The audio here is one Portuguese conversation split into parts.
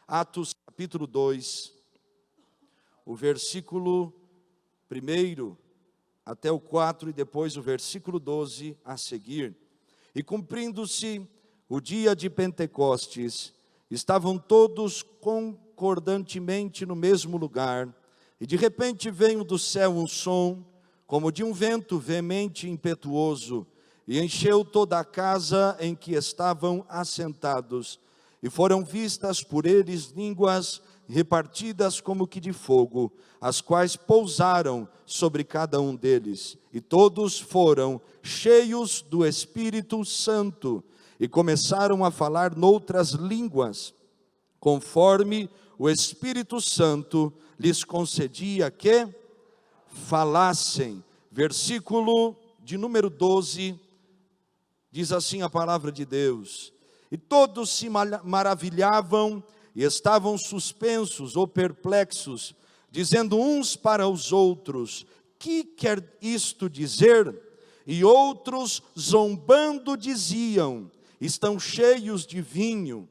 Atos capítulo 2, o versículo 1 até o 4 e depois o versículo 12 a seguir. E cumprindo-se o dia de Pentecostes, estavam todos concordantemente no mesmo lugar, e de repente veio do céu um som, como de um vento veemente e impetuoso, e encheu toda a casa em que estavam assentados, e foram vistas por eles línguas repartidas como que de fogo, as quais pousaram sobre cada um deles, e todos foram cheios do Espírito Santo, e começaram a falar noutras línguas, conforme o Espírito Santo lhes concedia que falassem. Versículo de número 12, diz assim a palavra de Deus: e todos se maravilhavam e estavam suspensos ou perplexos, dizendo uns para os outros: que quer isto dizer? E outros, zombando, diziam: estão cheios de vinho.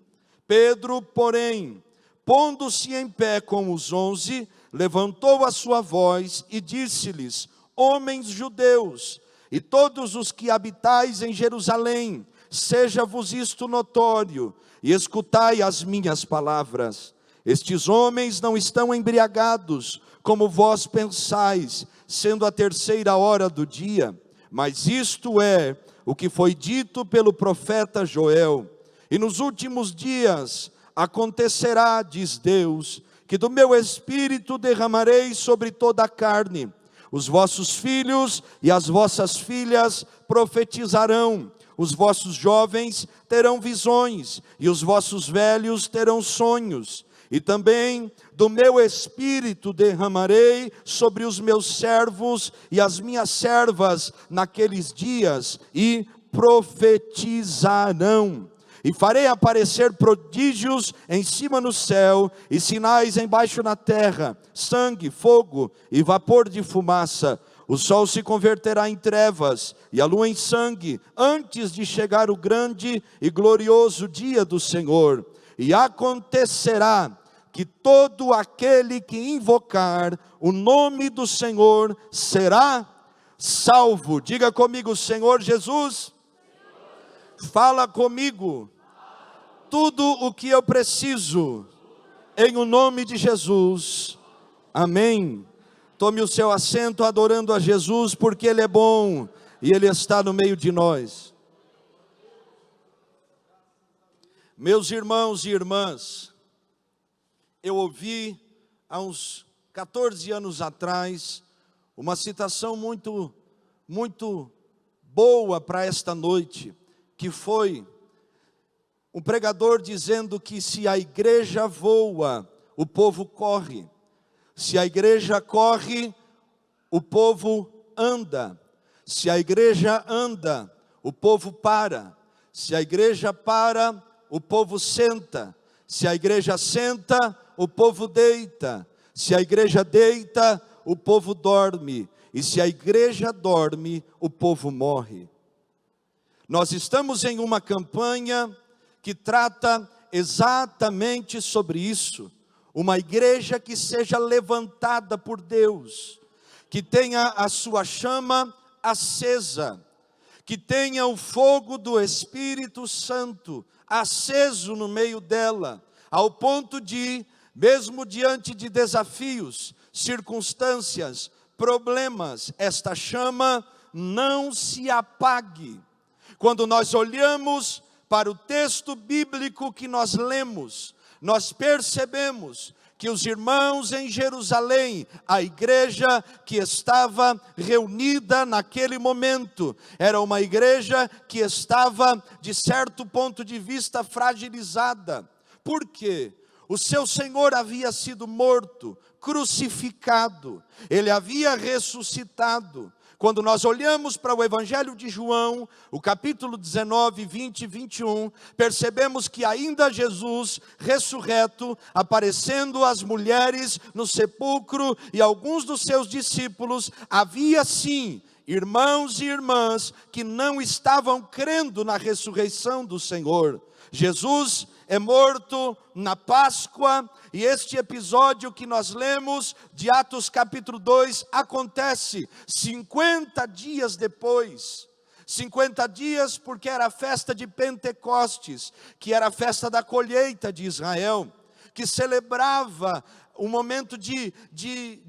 Pedro, porém, pondo-se em pé com os 11, levantou a sua voz e disse-lhes: homens judeus, e todos os que habitais em Jerusalém, seja-vos isto notório, e escutai as minhas palavras. Estes homens não estão embriagados, como vós pensais, sendo a 3ª hora do dia, mas isto é o que foi dito pelo profeta Joel. E nos últimos dias acontecerá, diz Deus, que do meu Espírito derramarei sobre toda a carne. Os vossos filhos e as vossas filhas profetizarão, os vossos jovens terão visões, e os vossos velhos terão sonhos. E também do meu Espírito derramarei sobre os meus servos e as minhas servas naqueles dias, e profetizarão. E farei aparecer prodígios em cima no céu, e sinais embaixo na terra, sangue, fogo e vapor de fumaça. O sol se converterá em trevas, e a lua em sangue, antes de chegar o grande e glorioso dia do Senhor. E acontecerá que todo aquele que invocar o nome do Senhor será salvo. Diga comigo: Senhor Jesus, fala comigo tudo o que eu preciso, em o nome de Jesus, amém. Tome o seu assento adorando a Jesus, porque Ele é bom e Ele está no meio de nós. Meus irmãos e irmãs, eu ouvi há uns 14 anos atrás uma citação muito boa para esta noite, que foi um pregador dizendo que se a igreja voa, o povo corre. Se a igreja corre, o povo anda. Se a igreja anda, o povo para. Se a igreja para, o povo senta. Se a igreja senta, o povo deita. Se a igreja deita, o povo dorme. E se a igreja dorme, o povo morre. Nós estamos em uma campanha que trata exatamente sobre isso. Uma igreja que seja levantada por Deus, que tenha a sua chama acesa, que tenha o fogo do Espírito Santo aceso no meio dela, ao ponto de, mesmo diante de desafios, circunstâncias, problemas, esta chama não se apague. Quando nós olhamos para o texto bíblico que nós lemos, nós percebemos que os irmãos em Jerusalém, a igreja que estava reunida naquele momento, era uma igreja que estava, de certo ponto de vista, fragilizada. Por quê? O seu Senhor havia sido morto, crucificado, Ele havia ressuscitado. Quando nós olhamos para o Evangelho de João, o capítulo 19, 20 e 21, percebemos que ainda Jesus, ressurreto, aparecendo às mulheres no sepulcro e alguns dos seus discípulos, havia sim irmãos e irmãs que não estavam crendo na ressurreição do Senhor. Jesus é morto na Páscoa, e este episódio que nós lemos de Atos capítulo 2 acontece 50 dias depois. 50 dias porque era a festa de Pentecostes, que era a festa da colheita de Israel, que celebrava um momento de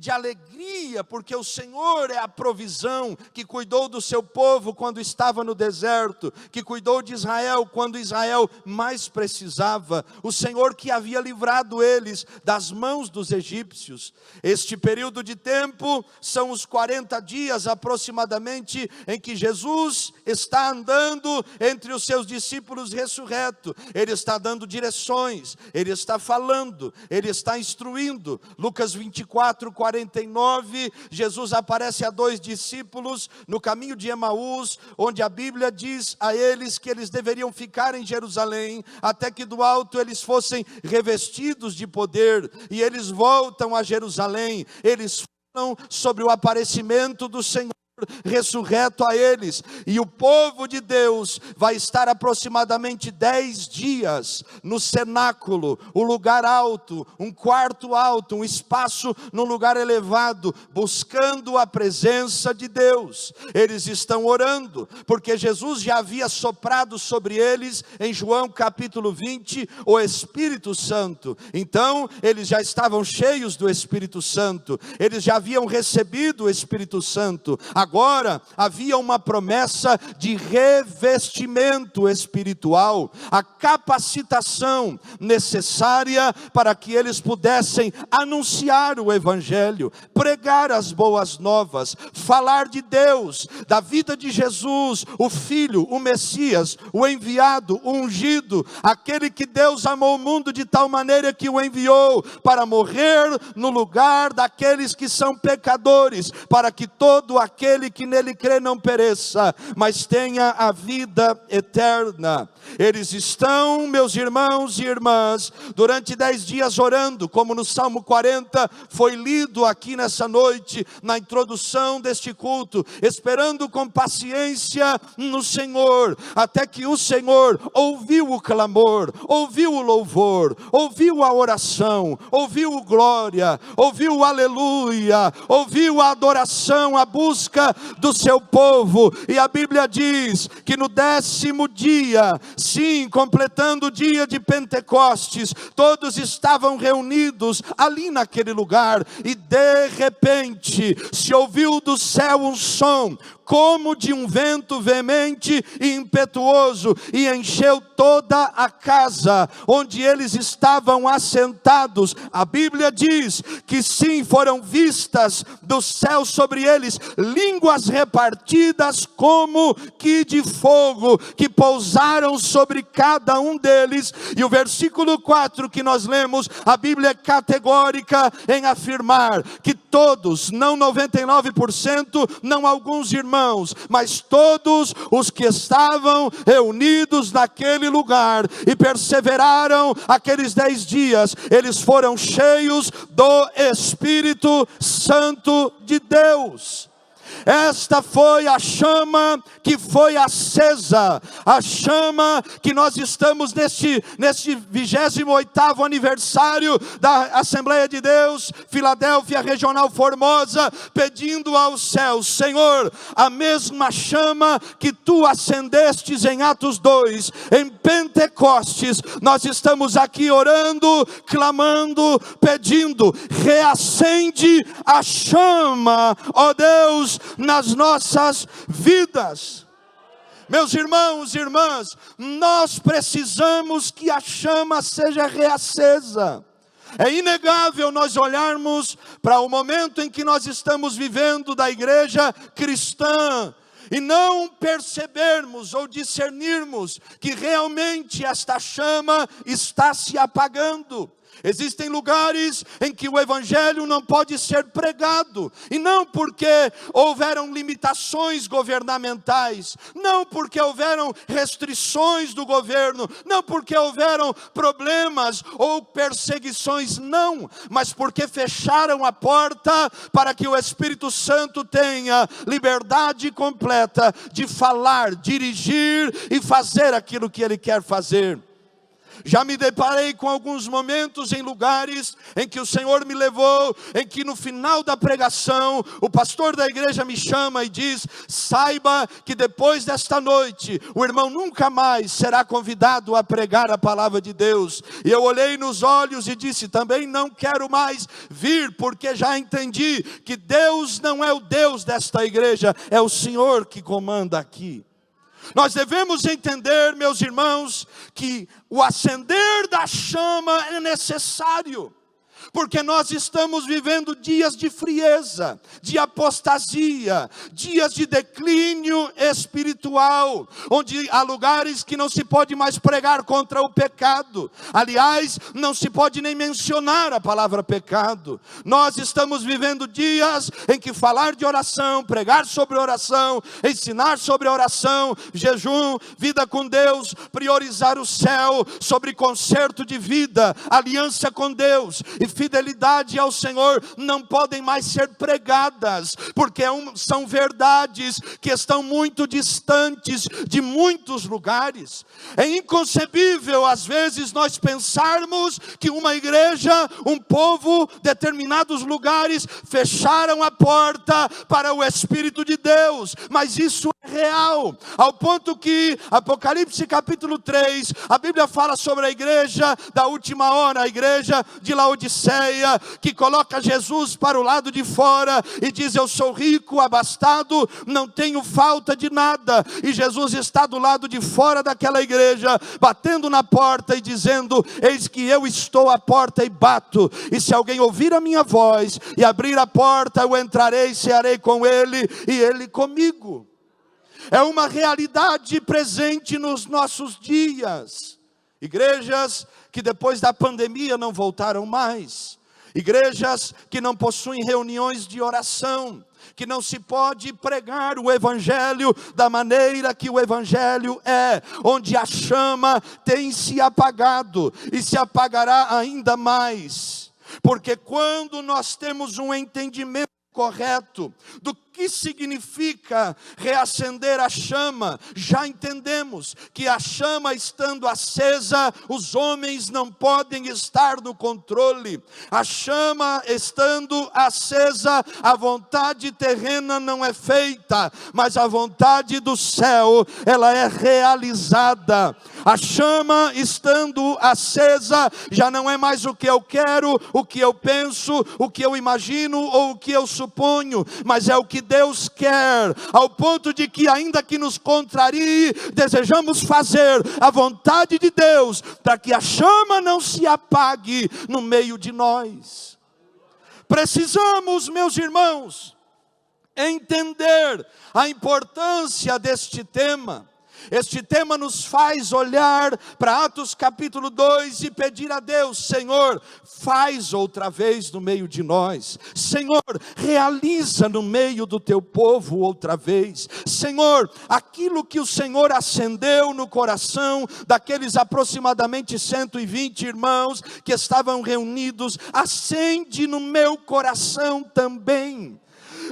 alegria, porque o Senhor é a provisão, que cuidou do seu povo quando estava no deserto, que cuidou de Israel quando Israel mais precisava, o Senhor que havia livrado eles das mãos dos egípcios. Este período de tempo são os 40 dias aproximadamente em que Jesus está andando entre os seus discípulos ressurreto. Ele está dando direções, ele está falando, ele está instruindo. Lucas 24, 49, Jesus aparece a 2 discípulos no caminho de Emaús, onde a Bíblia diz a eles que eles deveriam ficar em Jerusalém, até que do alto eles fossem revestidos de poder, e eles voltam a Jerusalém, eles falam sobre o aparecimento do Senhor ressurreto a eles, e o povo de Deus vai estar aproximadamente 10 dias no cenáculo, o lugar alto, um quarto alto, um espaço num lugar elevado, buscando a presença de Deus. Eles estão orando, porque Jesus já havia soprado sobre eles, em João capítulo 20, o Espírito Santo. Então, eles já estavam cheios do Espírito Santo, eles já haviam recebido o Espírito Santo. Agora havia uma promessa de revestimento espiritual, a capacitação necessária para que eles pudessem anunciar o Evangelho, pregar as boas novas, falar de Deus, da vida de Jesus, o Filho, o Messias, o enviado, o ungido, aquele que Deus amou o mundo de tal maneira que o enviou para morrer no lugar daqueles que são pecadores, para que todo aquele que nele crê não pereça, mas tenha a vida eterna. Eles estão, meus irmãos e irmãs, durante 10 dias orando, como no Salmo 40 foi lido aqui nessa noite, na introdução deste culto, esperando com paciência no Senhor, até que o Senhor ouviu o clamor, ouviu o louvor, ouviu a oração, ouviu o glória, ouviu o aleluia, ouviu a adoração, a busca do seu povo. E a Bíblia diz que no 10º dia, sim, completando o dia de Pentecostes, todos estavam reunidos ali naquele lugar, e de repente se ouviu do céu um som como de um vento veemente e impetuoso, e encheu toda a casa onde eles estavam assentados. A Bíblia diz que sim, foram vistas do céu sobre eles línguas repartidas como que de fogo, que pousaram sobre cada um deles. E o versículo 4 que nós lemos, a Bíblia é categórica em afirmar que todos, não 99%, não alguns irmãos, mas todos os que estavam reunidos naquele lugar e perseveraram aqueles 10 dias, eles foram cheios do Espírito Santo de Deus. Esta foi a chama que foi acesa, a chama que nós estamos neste 28º aniversário da Assembleia de Deus, Filadélfia Regional Formosa, pedindo ao céu: Senhor, a mesma chama que tu acendestes em Atos 2, em Pentecostes, nós estamos aqui orando, clamando, pedindo, reacende a chama, ó Deus, nas nossas vidas. Meus irmãos e irmãs, nós precisamos que a chama seja reacesa. É inegável nós olharmos para o momento em que nós estamos vivendo da igreja cristã e não percebermos ou discernirmos que realmente esta chama está se apagando. Existem lugares em que o evangelho não pode ser pregado, e não porque houveram limitações governamentais, não porque houveram restrições do governo, não porque houveram problemas ou perseguições, não, mas porque fecharam a porta para que o Espírito Santo tenha liberdade completa de falar, dirigir e fazer aquilo que Ele quer fazer. Já me deparei com alguns momentos em lugares em que o Senhor me levou, em que no final da pregação, o pastor da igreja me chama e diz: saiba que depois desta noite, o irmão nunca mais será convidado a pregar a palavra de Deus. E eu olhei nos olhos e disse: também não quero mais vir, porque já entendi que Deus não é o Deus desta igreja, é o Senhor que comanda aqui. Nós devemos entender, meus irmãos, que o acender da chama é necessário, porque nós estamos vivendo dias de frieza, de apostasia, dias de declínio espiritual, onde há lugares que não se pode mais pregar contra o pecado. Aliás, não se pode nem mencionar a palavra pecado. Nós estamos vivendo dias em que falar de oração, pregar sobre oração, ensinar sobre oração, jejum, vida com Deus, priorizar o céu, sobre conserto de vida, aliança com Deus e fidelidade ao Senhor não podem mais ser pregadas, porque são verdades que estão muito distantes de muitos lugares. É inconcebível às vezes nós pensarmos que uma igreja, um povo, determinados lugares fecharam a porta para o Espírito de Deus, mas isso é real, ao ponto que Apocalipse capítulo 3, a Bíblia fala sobre a igreja da última hora, a igreja de Laodiceia, que coloca Jesus para o lado de fora e diz: eu sou rico, abastado, não tenho falta de nada. E Jesus está do lado de fora daquela igreja, batendo na porta e dizendo: eis que eu estou à porta e bato, e se alguém ouvir a minha voz e abrir a porta, eu entrarei e cearei com ele e ele comigo. É uma realidade presente nos nossos dias. Igrejas que depois da pandemia não voltaram mais. Igrejas que não possuem reuniões de oração. Que não se pode pregar o evangelho da maneira que o evangelho é. Onde a chama tem se apagado e se apagará ainda mais. Porque quando nós temos um entendimento correto do que significa reacender a chama, já entendemos que a chama estando acesa, os homens não podem estar no controle. A chama estando acesa, a vontade terrena não é feita, mas a vontade do céu, ela é realizada. A chama estando acesa, já não é mais o que eu quero, o que eu penso, o que eu imagino ou o que eu suponho, mas é o que Deus quer, ao ponto de que ainda que nos contrarie, desejamos fazer a vontade de Deus, para que a chama não se apague no meio de nós. Precisamos, meus irmãos, entender a importância deste tema. Este tema nos faz olhar para Atos capítulo 2 e pedir a Deus: Senhor, faz outra vez no meio de nós. Senhor, realiza no meio do teu povo outra vez. Senhor, aquilo que o Senhor acendeu no coração daqueles aproximadamente 120 irmãos que estavam reunidos, acende no meu coração também.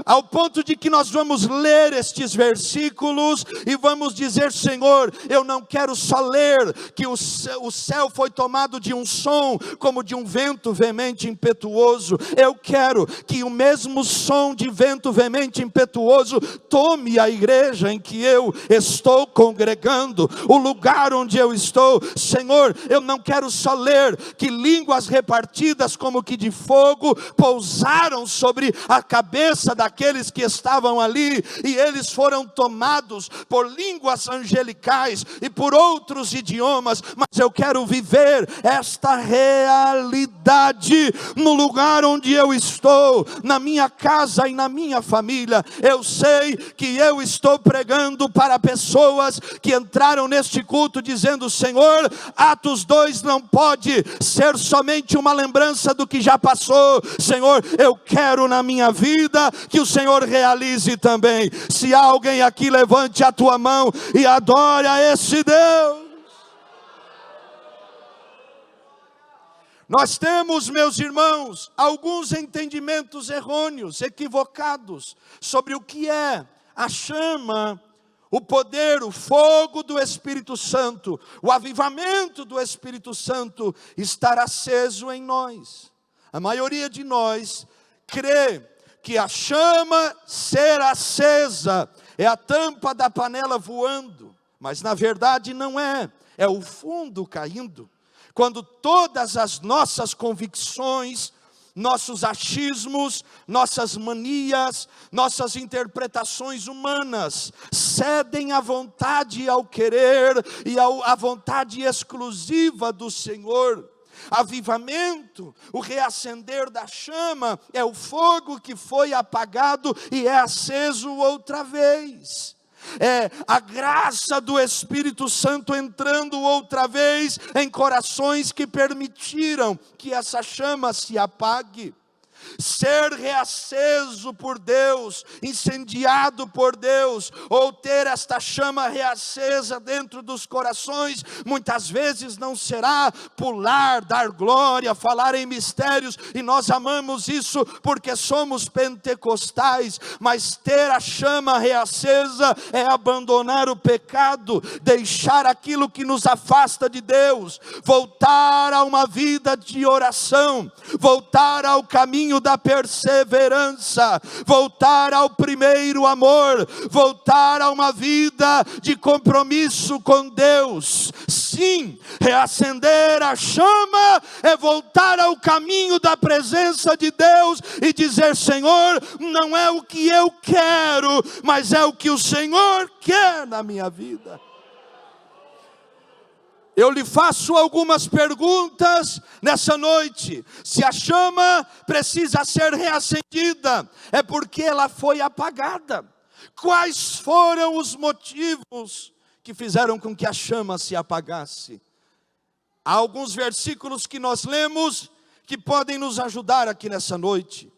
Ao ponto de que nós vamos ler estes versículos e vamos dizer: Senhor, eu não quero só ler que o céu foi tomado de um som como de um vento veemente e impetuoso. Eu quero que o mesmo som de vento veemente e impetuoso tome a igreja em que eu estou congregando, o lugar onde eu estou. Senhor, eu não quero só ler que línguas repartidas como que de fogo pousaram sobre a cabeça daqueles daqueles que estavam ali, e eles foram tomados por línguas angelicais e por outros idiomas. Mas eu quero viver esta realidade no lugar onde eu estou, na minha casa e na minha família. Eu sei que eu estou pregando para pessoas que entraram neste culto dizendo: Senhor, Atos 2 não pode ser somente uma lembrança do que já passou. Senhor, eu quero na minha vida que o Senhor realize também. Se há alguém aqui, levante a tua mão e adore a esse Deus. Nós temos, meus irmãos, alguns entendimentos errôneos, equivocados, sobre o que é a chama, o poder, o fogo do Espírito Santo, o avivamento do Espírito Santo estar aceso em nós. A maioria de nós crê que a chama ser acesa é a tampa da panela voando, mas na verdade não é, é o fundo caindo. Quando todas as nossas convicções, nossos achismos, nossas manias, nossas interpretações humanas cedem à vontade e ao querer e à vontade exclusiva do Senhor. Avivamento, o reacender da chama, é o fogo que foi apagado e é aceso outra vez. É a graça do Espírito Santo entrando outra vez em corações que permitiram que essa chama se apague. Ser reaceso por Deus, incendiado por Deus, ou ter esta chama reacesa dentro dos corações, muitas vezes não será pular, dar glória, falar em mistérios, e nós amamos isso porque somos pentecostais. Mas ter a chama reacesa é abandonar o pecado, deixar aquilo que nos afasta de Deus, voltar a uma vida de oração, voltar ao caminho da perseverança, voltar ao primeiro amor, voltar a uma vida de compromisso com Deus. Sim, reacender a chama é voltar ao caminho da presença de Deus e dizer: Senhor, não é o que eu quero, mas é o que o Senhor quer na minha vida. Eu lhe faço algumas perguntas nessa noite. Se a chama precisa ser reacendida, é porque ela foi apagada. Quais foram os motivos que fizeram com que a chama se apagasse? Há alguns versículos que nós lemos que podem nos ajudar aqui nessa noite.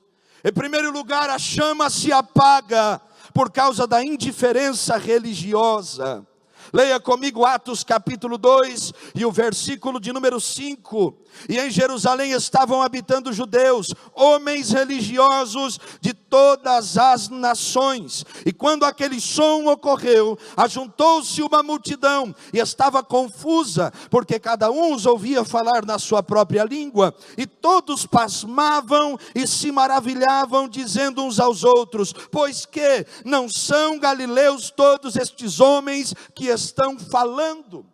Em primeiro lugar, a chama se apaga por causa da indiferença religiosa. Leia comigo Atos capítulo 2 e o versículo de número 5. E em Jerusalém estavam habitando judeus, homens religiosos de todas as nações. E quando aquele som ocorreu, ajuntou-se uma multidão e estava confusa, porque cada um os ouvia falar na sua própria língua. E todos pasmavam e se maravilhavam, dizendo uns aos outros: pois que não são galileus todos estes homens que estão falando?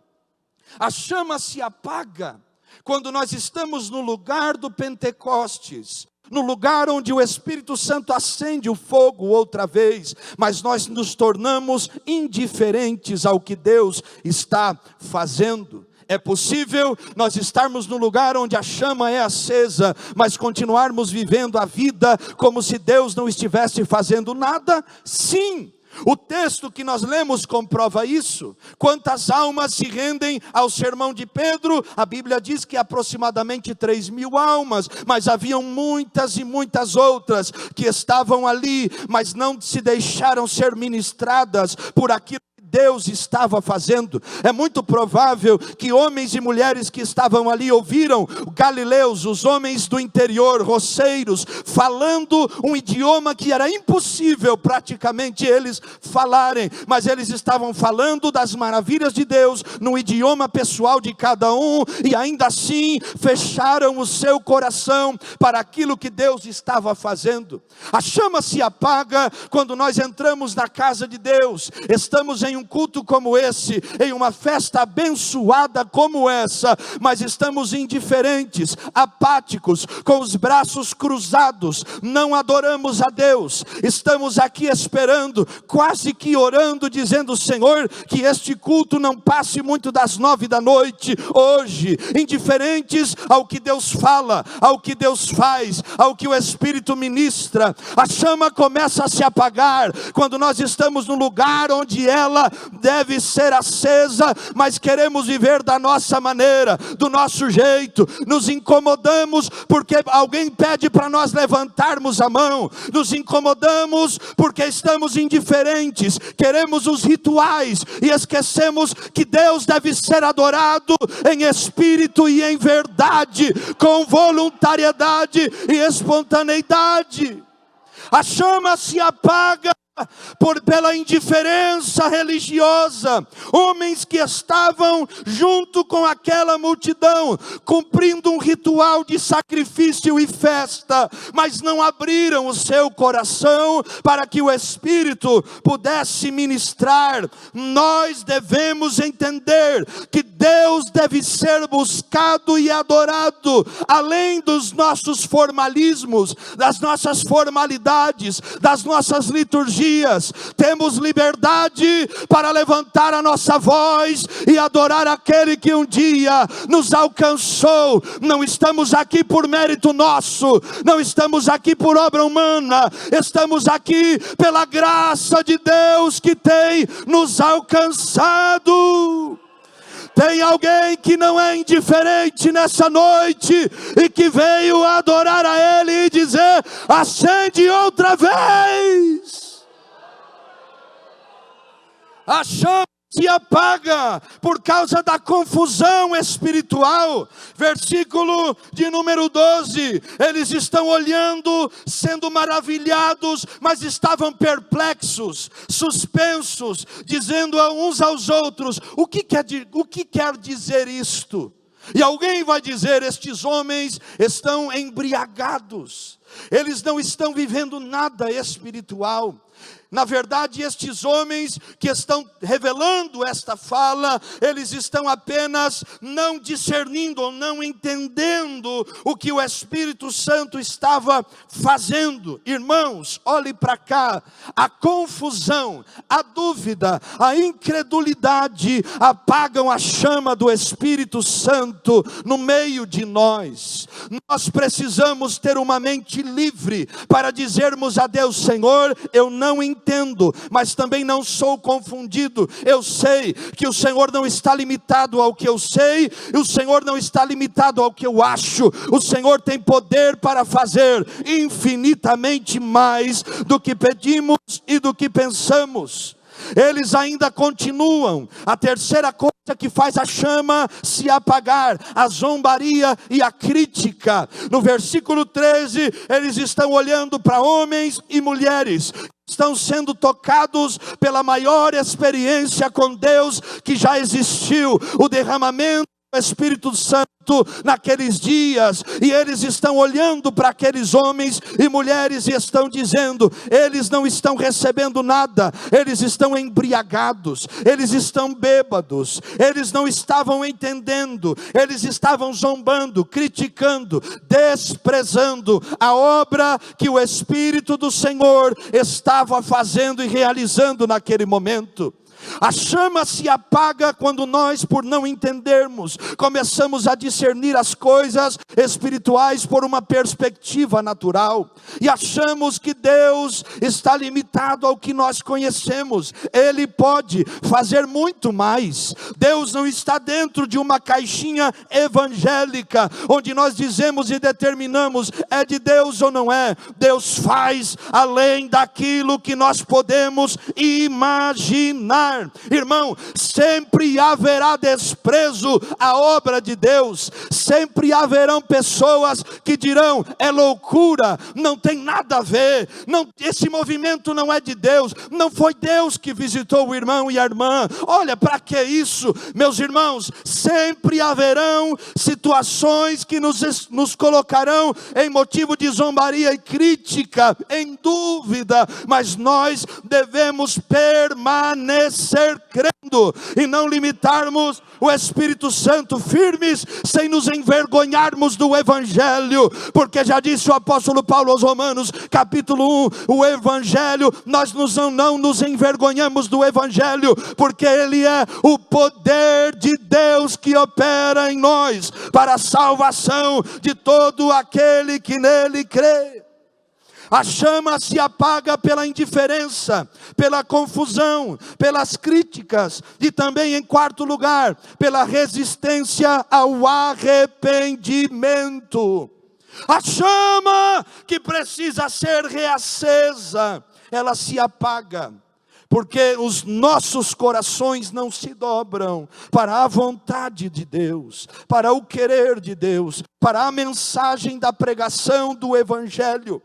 A chama se apaga quando nós estamos no lugar do Pentecostes, no lugar onde o Espírito Santo acende o fogo outra vez, mas nós nos tornamos indiferentes ao que Deus está fazendo. É possível nós estarmos no lugar onde a chama é acesa, mas continuarmos vivendo a vida como se Deus não estivesse fazendo nada? Sim. O texto que nós lemos comprova isso. Quantas almas se rendem ao sermão de Pedro? A Bíblia diz que aproximadamente 3.000 almas, mas haviam muitas e muitas outras que estavam ali, mas não se deixaram ser ministradas por aquilo Deus estava fazendo. É muito provável que homens e mulheres que estavam ali ouviram galileus, os homens do interior, roceiros, falando um idioma que era impossível praticamente eles falarem, mas eles estavam falando das maravilhas de Deus no idioma pessoal de cada um, e ainda assim fecharam o seu coração para aquilo que Deus estava fazendo. A chama se apaga quando nós entramos na casa de Deus, estamos em um um culto como esse, em uma festa abençoada como essa, mas estamos indiferentes, apáticos, com os braços cruzados, não adoramos a Deus, estamos aqui esperando, quase que orando, dizendo: Senhor, que este culto não passe muito das 9 da noite, hoje, indiferentes ao que Deus fala, ao que Deus faz, ao que o Espírito ministra. A chama começa a se apagar, quando nós estamos no lugar onde ela deve ser acesa, mas queremos viver da nossa maneira, do nosso jeito, nos incomodamos porque alguém pede para nós levantarmos a mão, nos incomodamos porque estamos indiferentes, queremos os rituais e esquecemos que Deus deve ser adorado em espírito e em verdade, com voluntariedade e espontaneidade. A chama se apaga pela indiferença religiosa. Homens que estavam junto com aquela multidão, cumprindo um ritual de sacrifício e festa, mas não abriram o seu coração para que o Espírito pudesse ministrar. Nós devemos entender que Deus deve ser buscado e adorado, além dos nossos formalismos, das nossas formalidades, das nossas liturgias. Temos liberdade para levantar a nossa voz e adorar aquele que um dia nos alcançou. Não estamos aqui por mérito nosso, não estamos aqui por obra humana, estamos aqui pela graça de Deus que tem nos alcançado. Tem alguém que não é indiferente nessa noite e que veio adorar a Ele e dizer: acende outra vez. A chama se apaga por causa da confusão espiritual. Versículo de número 12. Eles estão olhando, sendo maravilhados, mas estavam perplexos, suspensos, dizendo uns aos outros: o que quer dizer isto? E alguém vai dizer: estes homens estão embriagados, eles não estão vivendo nada espiritual. Na verdade, estes homens que estão revelando esta fala, eles estão apenas não discernindo ou não entendendo o que o Espírito Santo estava fazendo. Irmãos, olhe para cá. A confusão, a dúvida, a incredulidade apagam a chama do Espírito Santo no meio de nós. Nós precisamos ter uma mente livre para dizermos a Deus: Senhor, eu não entendo, mas também não sou confundido. Eu sei que o Senhor não está limitado ao que eu sei, e o Senhor não está limitado ao que eu acho. O Senhor tem poder para fazer infinitamente mais do que pedimos e do que pensamos. Eles ainda continuam. A terceira coisa que faz a chama se apagar: a zombaria e a crítica. No versículo 13, eles estão olhando para homens e mulheres, estão sendo tocados pela maior experiência com Deus que já existiu, o derramamento do Espírito Santo naqueles dias, e eles estão olhando para aqueles homens e mulheres e estão dizendo: eles não estão recebendo nada, eles estão embriagados, eles estão bêbados, eles não estavam entendendo, eles estavam zombando, criticando, desprezando a obra que o Espírito do Senhor estava fazendo e realizando naquele momento. A chama se apaga quando nós, por não entendermos, começamos a discernir as coisas espirituais por uma perspectiva natural, e achamos que Deus está limitado ao que nós conhecemos. Ele pode fazer muito mais. Deus não está dentro de uma caixinha evangélica, onde nós dizemos e determinamos: é de Deus ou não é. Deus faz além daquilo que nós podemos imaginar. Irmão, sempre haverá desprezo à obra de Deus, sempre haverão pessoas que dirão: é loucura, não tem nada a ver, não, esse movimento não é de Deus, não foi Deus que visitou o irmão e a irmã, olha, para que isso? Meus irmãos, sempre haverão situações que nos colocarão em motivo de zombaria e crítica, em dúvida, mas nós devemos permanecer permanecer crendo e não limitarmos o Espírito Santo firmes, sem nos envergonharmos do Evangelho, porque já disse o apóstolo Paulo aos Romanos, capítulo 1, o Evangelho, nós não nos envergonhamos do Evangelho, porque ele é o poder de Deus que opera em nós, para a salvação de todo aquele que nele crê. A chama se apaga pela indiferença, pela confusão, pelas críticas e também, em quarto lugar, pela resistência ao arrependimento. A chama que precisa ser reacesa, ela se apaga, porque os nossos corações não se dobram para a vontade de Deus, para o querer de Deus, para a mensagem da pregação do Evangelho.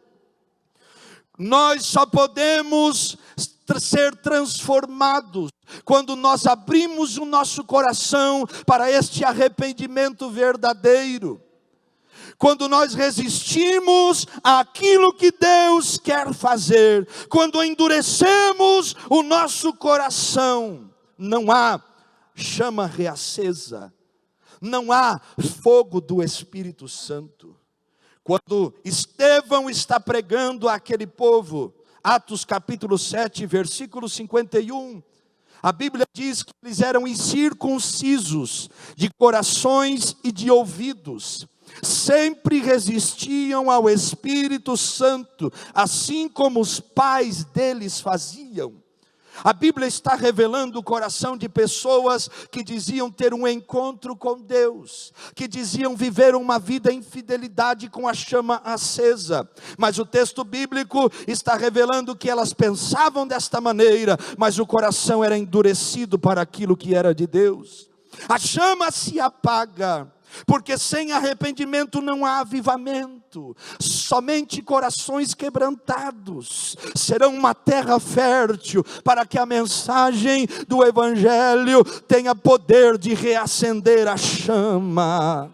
Nós só podemos ser transformados quando nós abrimos o nosso coração para este arrependimento verdadeiro. Quando nós resistimos àquilo que Deus quer fazer, quando endurecemos o nosso coração, não há chama reacesa, não há fogo do Espírito Santo. Quando Estevão está pregando àquele povo, Atos capítulo 7, versículo 51, a Bíblia diz que eles eram incircuncisos de corações e de ouvidos, sempre resistiam ao Espírito Santo, assim como os pais deles faziam. A Bíblia está revelando o coração de pessoas que diziam ter um encontro com Deus, que diziam viver uma vida em fidelidade com a chama acesa, mas o texto bíblico está revelando que elas pensavam desta maneira, mas o coração era endurecido para aquilo que era de Deus. A chama se apaga, porque sem arrependimento não há avivamento. Somente corações quebrantados serão uma terra fértil para que a mensagem do Evangelho tenha poder de reacender a chama.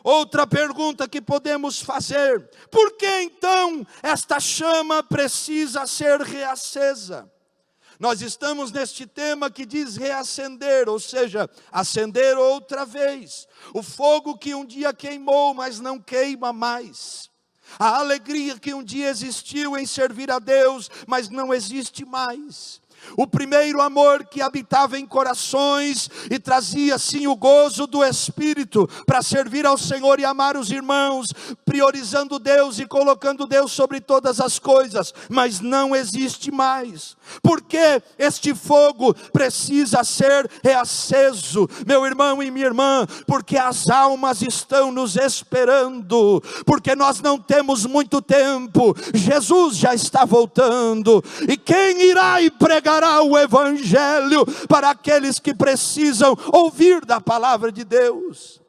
Outra pergunta que podemos fazer: por que então esta chama precisa ser reacesa? Nós estamos neste tema que diz reacender, ou seja, acender outra vez. O fogo que um dia queimou, mas não queima mais. A alegria que um dia existiu em servir a Deus, mas não existe mais. O primeiro amor que habitava em corações e trazia sim o gozo do Espírito para servir ao Senhor e amar os irmãos, priorizando Deus e colocando Deus sobre todas as coisas, mas não existe mais. Porque este fogo precisa ser reaceso, meu irmão e minha irmã, porque as almas estão nos esperando, porque nós não temos muito tempo, Jesus já está voltando, e quem irá e pregará o Evangelho para aqueles que precisam ouvir da palavra de Deus?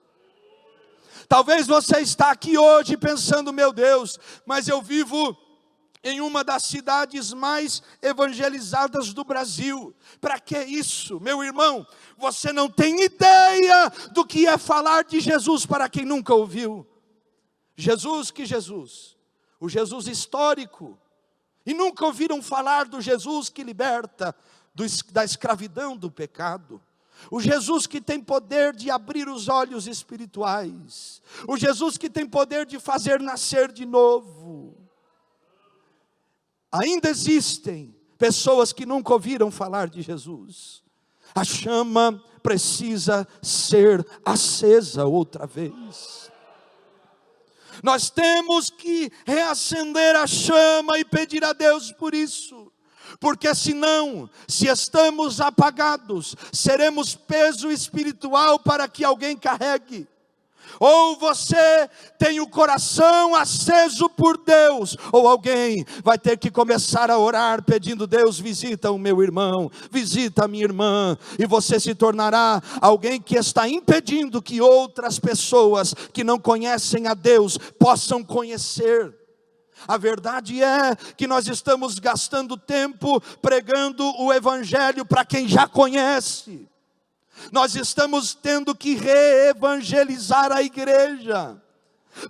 Talvez você está aqui hoje pensando: meu Deus, mas eu vivo em uma das cidades mais evangelizadas do Brasil. Para que isso? Meu irmão, você não tem ideia do que é falar de Jesus para quem nunca ouviu. Jesus, que Jesus? O Jesus histórico. E nunca ouviram falar do Jesus que liberta da escravidão do pecado. O Jesus que tem poder de abrir os olhos espirituais. O Jesus que tem poder de fazer nascer de novo. Ainda existem pessoas que nunca ouviram falar de Jesus. A chama precisa ser acesa outra vez. Nós temos que reacender a chama e pedir a Deus por isso. Porque senão, se estamos apagados, seremos peso espiritual para que alguém carregue. Ou você tem o coração aceso por Deus, ou alguém vai ter que começar a orar pedindo: Deus, visita o meu irmão, visita a minha irmã, e você se tornará alguém que está impedindo que outras pessoas que não conhecem a Deus possam conhecer. A verdade é que nós estamos gastando tempo pregando o Evangelho para quem já conhece. Nós estamos tendo que reevangelizar a igreja,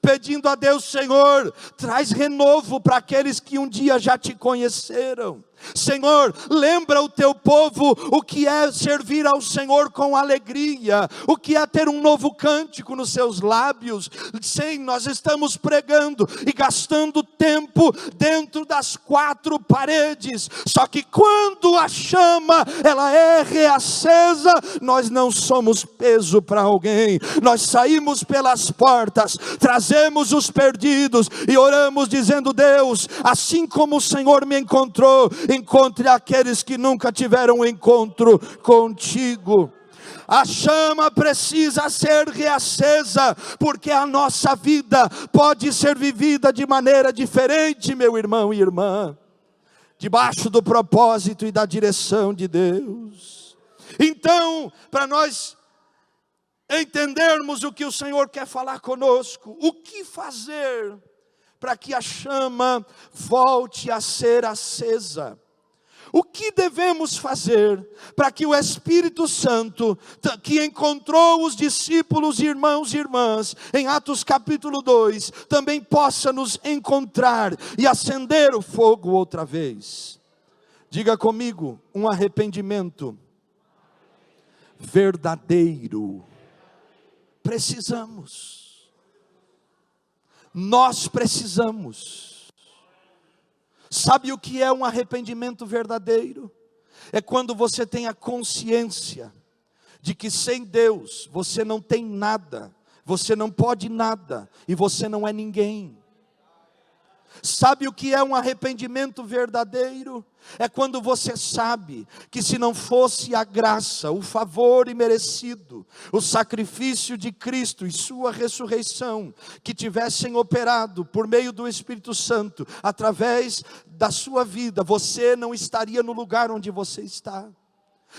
pedindo a Deus: Senhor, traz renovo para aqueles que um dia já te conheceram. Senhor, lembra o teu povo o que é servir ao Senhor com alegria, o que é ter um novo cântico nos seus lábios. Sim, nós estamos pregando e gastando tempo dentro das quatro paredes, só que quando a chama ela é reacesa, nós não somos peso para alguém. Nós saímos pelas portas, trazemos os perdidos e oramos dizendo: Deus, assim como o Senhor me encontrou, encontre aqueles que nunca tiveram um encontro contigo. A chama precisa ser reacesa, porque a nossa vida pode ser vivida de maneira diferente, meu irmão e irmã, debaixo do propósito e da direção de Deus. Então, para nós entendermos o que o Senhor quer falar conosco, o que fazer para que a chama volte a ser acesa? O que devemos fazer para que o Espírito Santo, que encontrou os discípulos, irmãos e irmãs, em Atos capítulo 2, também possa nos encontrar e acender o fogo outra vez? Diga comigo: um arrependimento verdadeiro. Precisamos. Nós precisamos. Sabe o que é um arrependimento verdadeiro? É quando você tem a consciência de que sem Deus você não tem nada, você não pode nada e você não é ninguém. Sabe o que é um arrependimento verdadeiro? É quando você sabe que se não fosse a graça, o favor imerecido, o sacrifício de Cristo e sua ressurreição, que tivessem operado por meio do Espírito Santo, através da sua vida, você não estaria no lugar onde você está.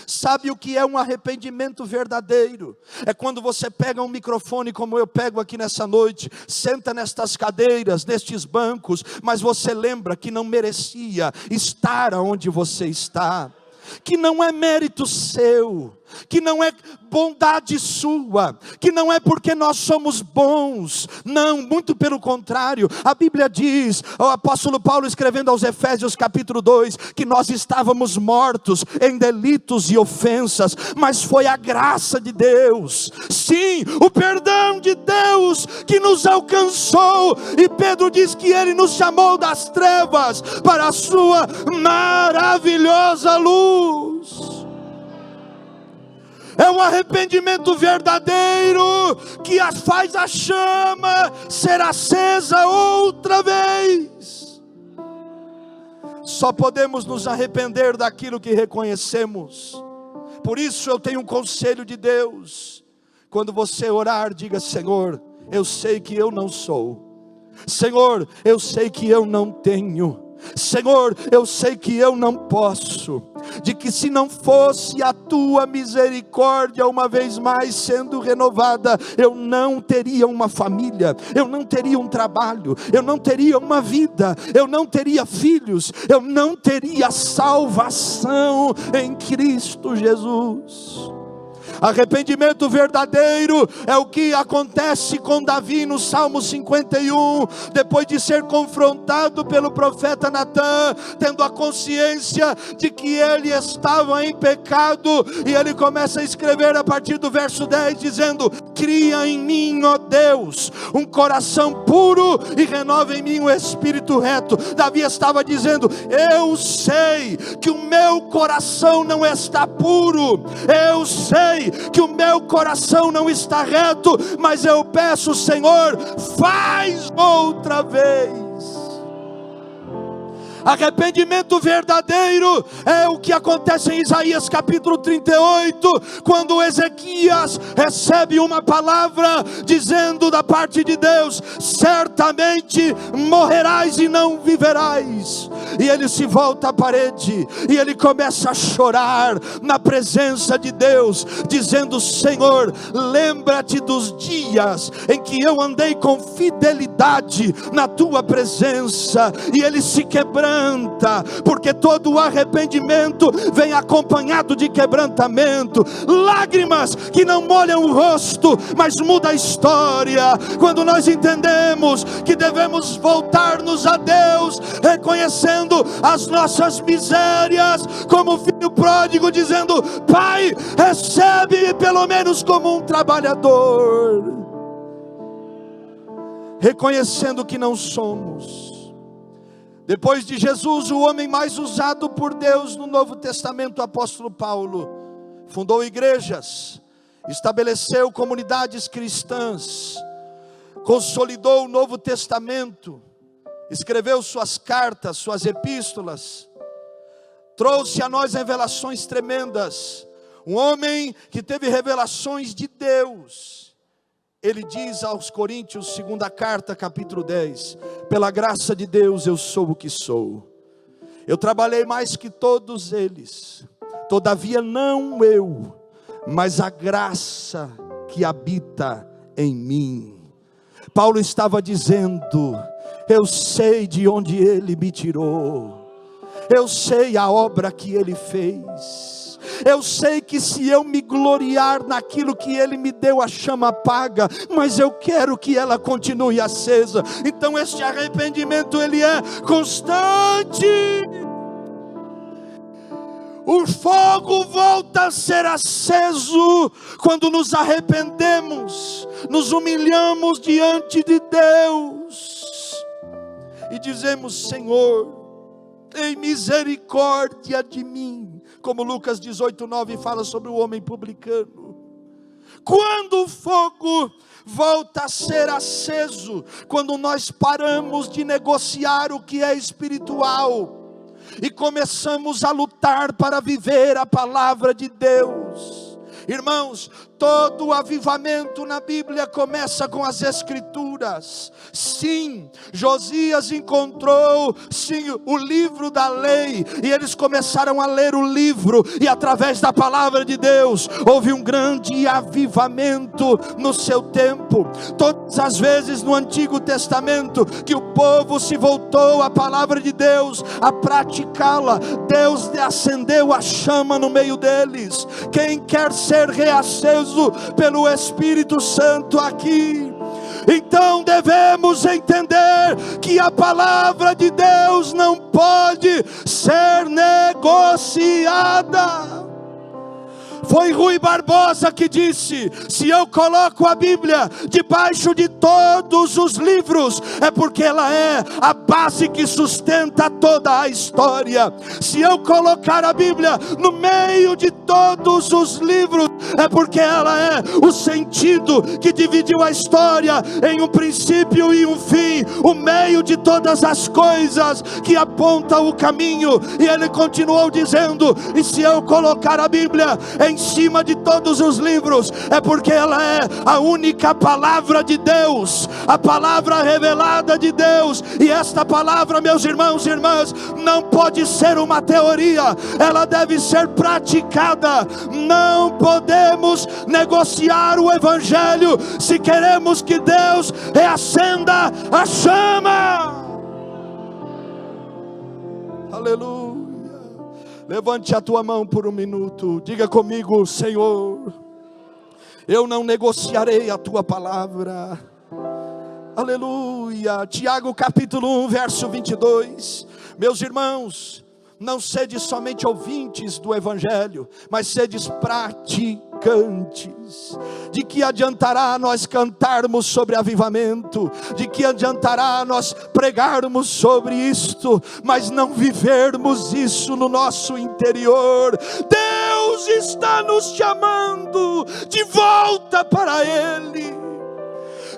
Sabe o que é um arrependimento verdadeiro? É quando você pega um microfone como eu pego aqui nessa noite, senta nestas cadeiras, nestes bancos, mas você lembra que não merecia estar onde você está, que não é mérito seu, que não é bondade sua, que não é porque nós somos bons, não, muito pelo contrário. A Bíblia diz, o apóstolo Paulo escrevendo aos Efésios capítulo 2, que nós estávamos mortos em delitos e ofensas, mas foi a graça de Deus, sim, o perdão de Deus que nos alcançou, e Pedro diz que Ele nos chamou das trevas para a sua maravilhosa luz. É um arrependimento verdadeiro que faz a chama ser acesa outra vez. Só podemos nos arrepender daquilo que reconhecemos. Por isso eu tenho um conselho de Deus: quando você orar, diga: Senhor, eu sei que eu não sou. Senhor, eu sei que eu não tenho. Senhor, eu sei que eu não posso, de que se não fosse a tua misericórdia uma vez mais sendo renovada, eu não teria uma família, eu não teria um trabalho, eu não teria uma vida, eu não teria filhos, eu não teria salvação em Cristo Jesus. Arrependimento verdadeiro é o que acontece com Davi no Salmo 51, depois de ser confrontado pelo profeta Natã, tendo a consciência de que ele estava em pecado, e ele começa a escrever a partir do verso 10, dizendo: cria em mim, ó Deus, um coração puro e renova em mim um espírito reto. Davi estava dizendo: eu sei que o meu coração não está puro, eu sei que o meu coração não está reto, mas eu peço, Senhor, faz outra vez. Arrependimento verdadeiro é o que acontece em Isaías capítulo 38, quando Ezequias recebe uma palavra dizendo da parte de Deus: certamente morrerás e não viverás. E ele se volta à parede e ele começa a chorar na presença de Deus, dizendo: Senhor, lembra-te dos dias em que eu andei com fidelidade na tua presença. E ele se quebranta quebranta, porque todo arrependimento vem acompanhado de quebrantamento. Lágrimas que não molham o rosto, mas muda a história. Quando nós entendemos que devemos voltar-nos a Deus, reconhecendo as nossas misérias, como o filho pródigo dizendo: Pai, recebe-me pelo menos como um trabalhador. Reconhecendo que não somos. Depois de Jesus, o homem mais usado por Deus no Novo Testamento, o apóstolo Paulo, fundou igrejas, estabeleceu comunidades cristãs, consolidou o Novo Testamento, escreveu suas cartas, suas epístolas, trouxe a nós revelações tremendas. Um homem que teve revelações de Deus. Ele diz aos Coríntios, segunda carta, capítulo 10, pela graça de Deus eu sou o que sou. Eu trabalhei mais que todos eles, todavia não eu, mas a graça que habita em mim. Paulo estava dizendo: eu sei de onde ele me tirou, eu sei a obra que ele fez. Eu sei que se eu me gloriar naquilo que Ele me deu, a chama apaga, mas eu quero que ela continue acesa. Então este arrependimento, ele é constante. O fogo volta a ser aceso quando nos arrependemos, nos humilhamos diante de Deus e dizemos: Senhor, tem misericórdia de mim. Como Lucas 18:9 fala sobre o homem publicano. Quando o fogo volta a ser aceso, quando nós paramos de negociar o que é espiritual e começamos a lutar para viver a palavra de Deus. Irmãos, todo avivamento na Bíblia começa com as Escrituras. Sim, Josias encontrou o livro da lei, e eles começaram a ler o livro, e através da palavra de Deus, houve um grande avivamento no seu tempo. Todas as vezes no Antigo Testamento, que o povo se voltou à palavra de Deus, a praticá-la, Deus acendeu a chama no meio deles. Quem quer ser reaceso pelo Espírito Santo aqui? Então devemos entender que a palavra de Deus não pode ser negociada. Foi Rui Barbosa que disse: se eu coloco a Bíblia debaixo de todos os livros, é porque ela é a base que sustenta toda a história. Se eu colocar a Bíblia no meio de todos os livros, é porque ela é o sentido que dividiu a história em um princípio e um fim, o meio de todas as coisas que aponta o caminho. E ele continuou dizendo: e se eu colocar a Bíblia em cima de todos os livros, é porque ela é a única palavra de Deus, a palavra revelada de Deus. E esta palavra, meus irmãos e irmãs, não pode ser uma teoria, ela deve ser praticada. Não podemos negociar o Evangelho se queremos que Deus reacenda a chama. Aleluia. Levante a tua mão por um minuto, diga comigo: Senhor, eu não negociarei a tua palavra. Aleluia. Tiago capítulo 1, verso 22. Meus irmãos, não sede somente ouvintes do Evangelho, mas sedes praticantes. De que adiantará nós cantarmos sobre avivamento? De que adiantará nós pregarmos sobre isto, mas não vivermos isso no nosso interior? Deus está nos chamando de volta para Ele,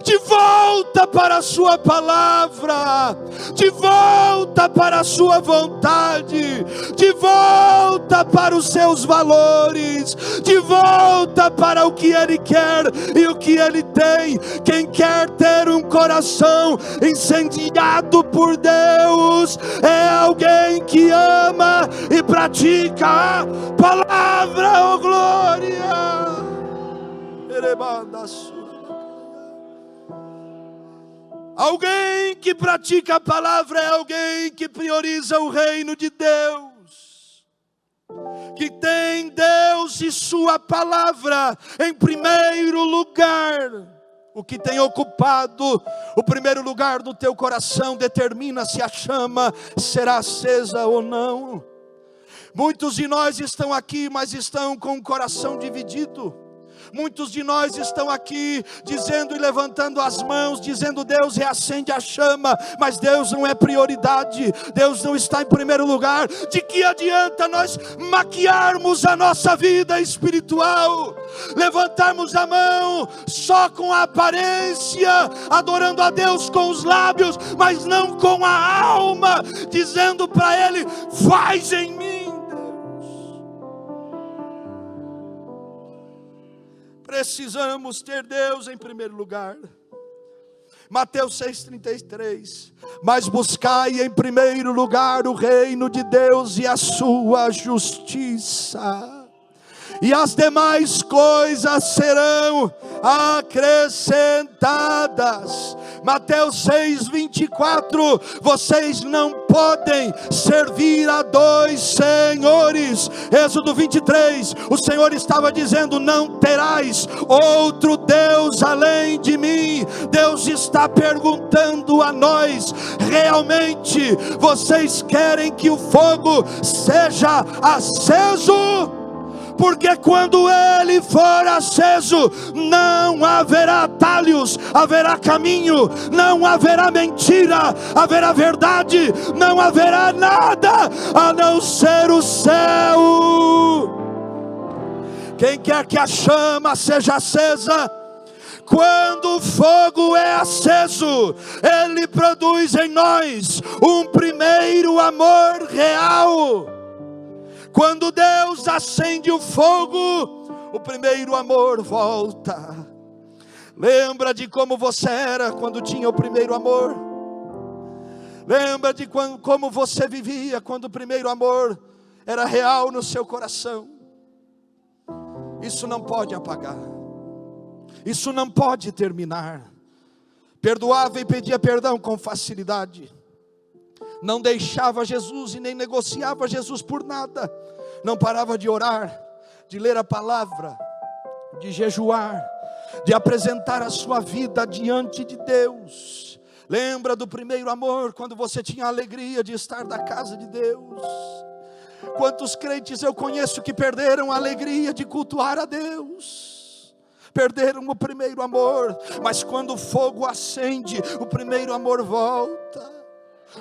de volta para a sua palavra, de volta para a sua vontade, de volta para os seus valores, de volta para o que Ele quer e o que Ele tem. Quem quer ter um coração incendiado por Deus é alguém que ama e pratica a palavra. Oh glória! Alguém que pratica a palavra é alguém que prioriza o reino de Deus, que tem Deus e sua palavra em primeiro lugar. O que tem ocupado o primeiro lugar do teu coração determina se a chama será acesa ou não. Muitos de nós estão aqui, mas estão com o coração dividido. Muitos de nós estão aqui dizendo e levantando as mãos, dizendo: Deus, reacende a chama, mas Deus não é prioridade, Deus não está em primeiro lugar. De que adianta nós maquiarmos a nossa vida espiritual, levantarmos a mão só com a aparência, adorando a Deus com os lábios, mas não com a alma, dizendo para Ele: faz em mim. Precisamos ter Deus em primeiro lugar. Mateus 6,33. Mas buscai em primeiro lugar o reino de Deus e a sua justiça, e as demais coisas serão acrescentadas. Mateus 6,24. Vocês não podem servir a dois senhores. Êxodo 23. O Senhor estava dizendo: não terás outro Deus além de mim. Deus está perguntando a nós: realmente vocês querem que o fogo seja aceso? Porque quando ele for aceso, não haverá atalhos, haverá caminho, não haverá mentira, haverá verdade, não haverá nada a não ser o céu. Quem quer que a chama seja acesa? Quando o fogo é aceso, ele produz em nós um primeiro amor real. Quando Deus acende o fogo, o primeiro amor volta. Lembra de como você era quando tinha o primeiro amor? Lembra de como você vivia quando o primeiro amor era real no seu coração? Isso não pode apagar. Isso não pode terminar. Perdoava e pedia perdão com facilidade. Não deixava Jesus e nem negociava Jesus por nada. Não parava de orar, de ler a palavra, de jejuar, de apresentar a sua vida diante de Deus. Lembra do primeiro amor, quando você tinha a alegria de estar na casa de Deus? Quantos crentes eu conheço que perderam a alegria de cultuar a Deus? Perderam o primeiro amor. Mas quando o fogo acende, o primeiro amor volta.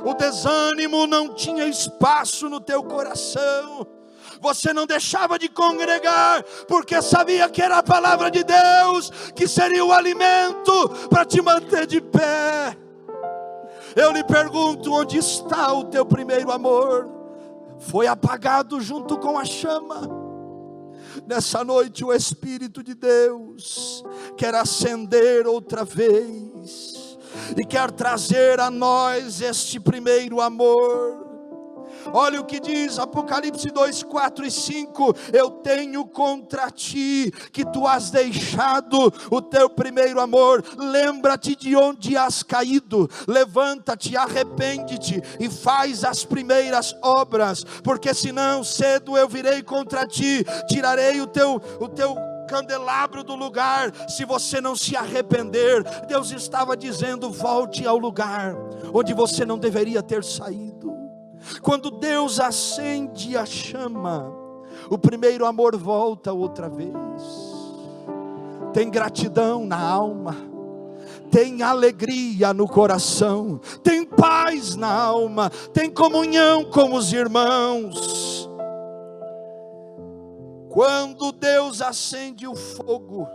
O desânimo não tinha espaço no teu coração. Você não deixava de congregar, porque sabia que era a palavra de Deus que seria o alimento para te manter de pé. Eu lhe pergunto: onde está o teu primeiro amor? Foi apagado junto com a chama? Nessa noite o Espírito de Deus quer acender outra vez e quer trazer a nós este primeiro amor. Olha o que diz Apocalipse 2, 4 e 5. Eu tenho contra ti que tu has deixado o teu primeiro amor. Lembra-te de onde has caído. Levanta-te, arrepende-te e faz as primeiras obras, porque senão cedo eu virei contra ti, tirarei o teu candelabro do lugar, se você não se arrepender. Deus estava dizendo: volte ao lugar onde você não deveria ter saído. Quando Deus acende a chama, o primeiro amor volta outra vez. Tem gratidão na alma, tem alegria no coração, tem paz na alma, tem comunhão com os irmãos. Quando Deus acende o fogo,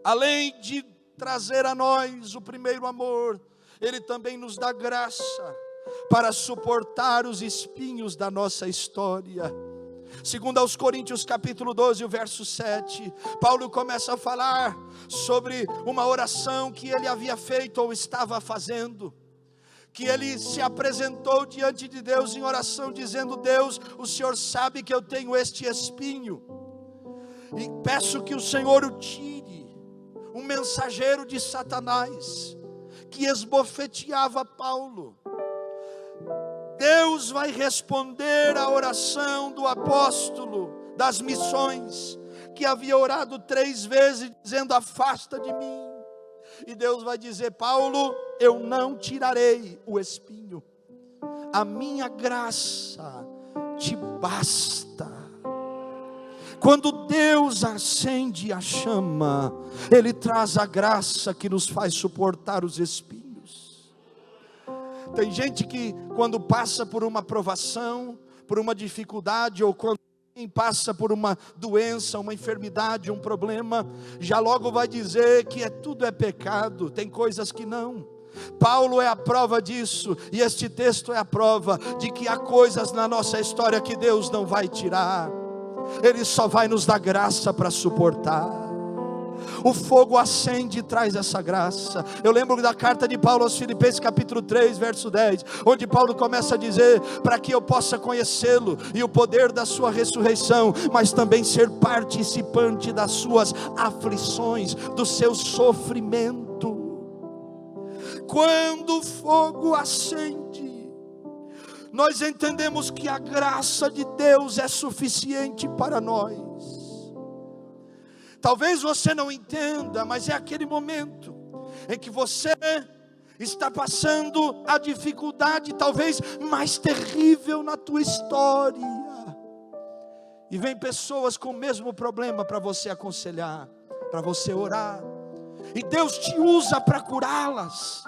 além de trazer a nós o primeiro amor, Ele também nos dá graça para suportar os espinhos da nossa história. Segundo aos Coríntios capítulo 12, o verso 7, Paulo começa a falar sobre uma oração que ele havia feito ou estava fazendo, que ele se apresentou diante de Deus em oração, dizendo: Deus, o Senhor sabe que eu tenho este espinho, e peço que o Senhor o tire, um mensageiro de Satanás. que esbofeteava Paulo. Deus vai responder à oração do apóstolo das missões, que havia orado 3 vezes dizendo: afasta de mim. E Deus vai dizer: Paulo, eu não tirarei o espinho, a minha graça te basta. Quando Deus acende a chama, Ele traz a graça que nos faz suportar os espinhos. Tem gente que quando passa por uma provação, por uma dificuldade, ou quando passa por uma doença, uma enfermidade, um problema, já logo vai dizer que tudo é pecado. Tem coisas que não. Paulo é a prova disso, e este texto é a prova de que há coisas na nossa história que Deus não vai tirar, Ele só vai nos dar graça para suportar. O fogo acende e traz essa graça. Eu lembro da carta de Paulo aos Filipenses capítulo 3, verso 10, onde Paulo começa a dizer: para que eu possa conhecê-lo e o poder da sua ressurreição, mas também ser participante das suas aflições, do seu sofrimento. Quando o fogo acende, nós entendemos que a graça de Deus é suficiente para nós. Talvez você não entenda, mas é aquele momento em que você está passando a dificuldade talvez mais terrível na tua história, e vem pessoas com o mesmo problema para você aconselhar, para você orar, e Deus te usa para curá-las.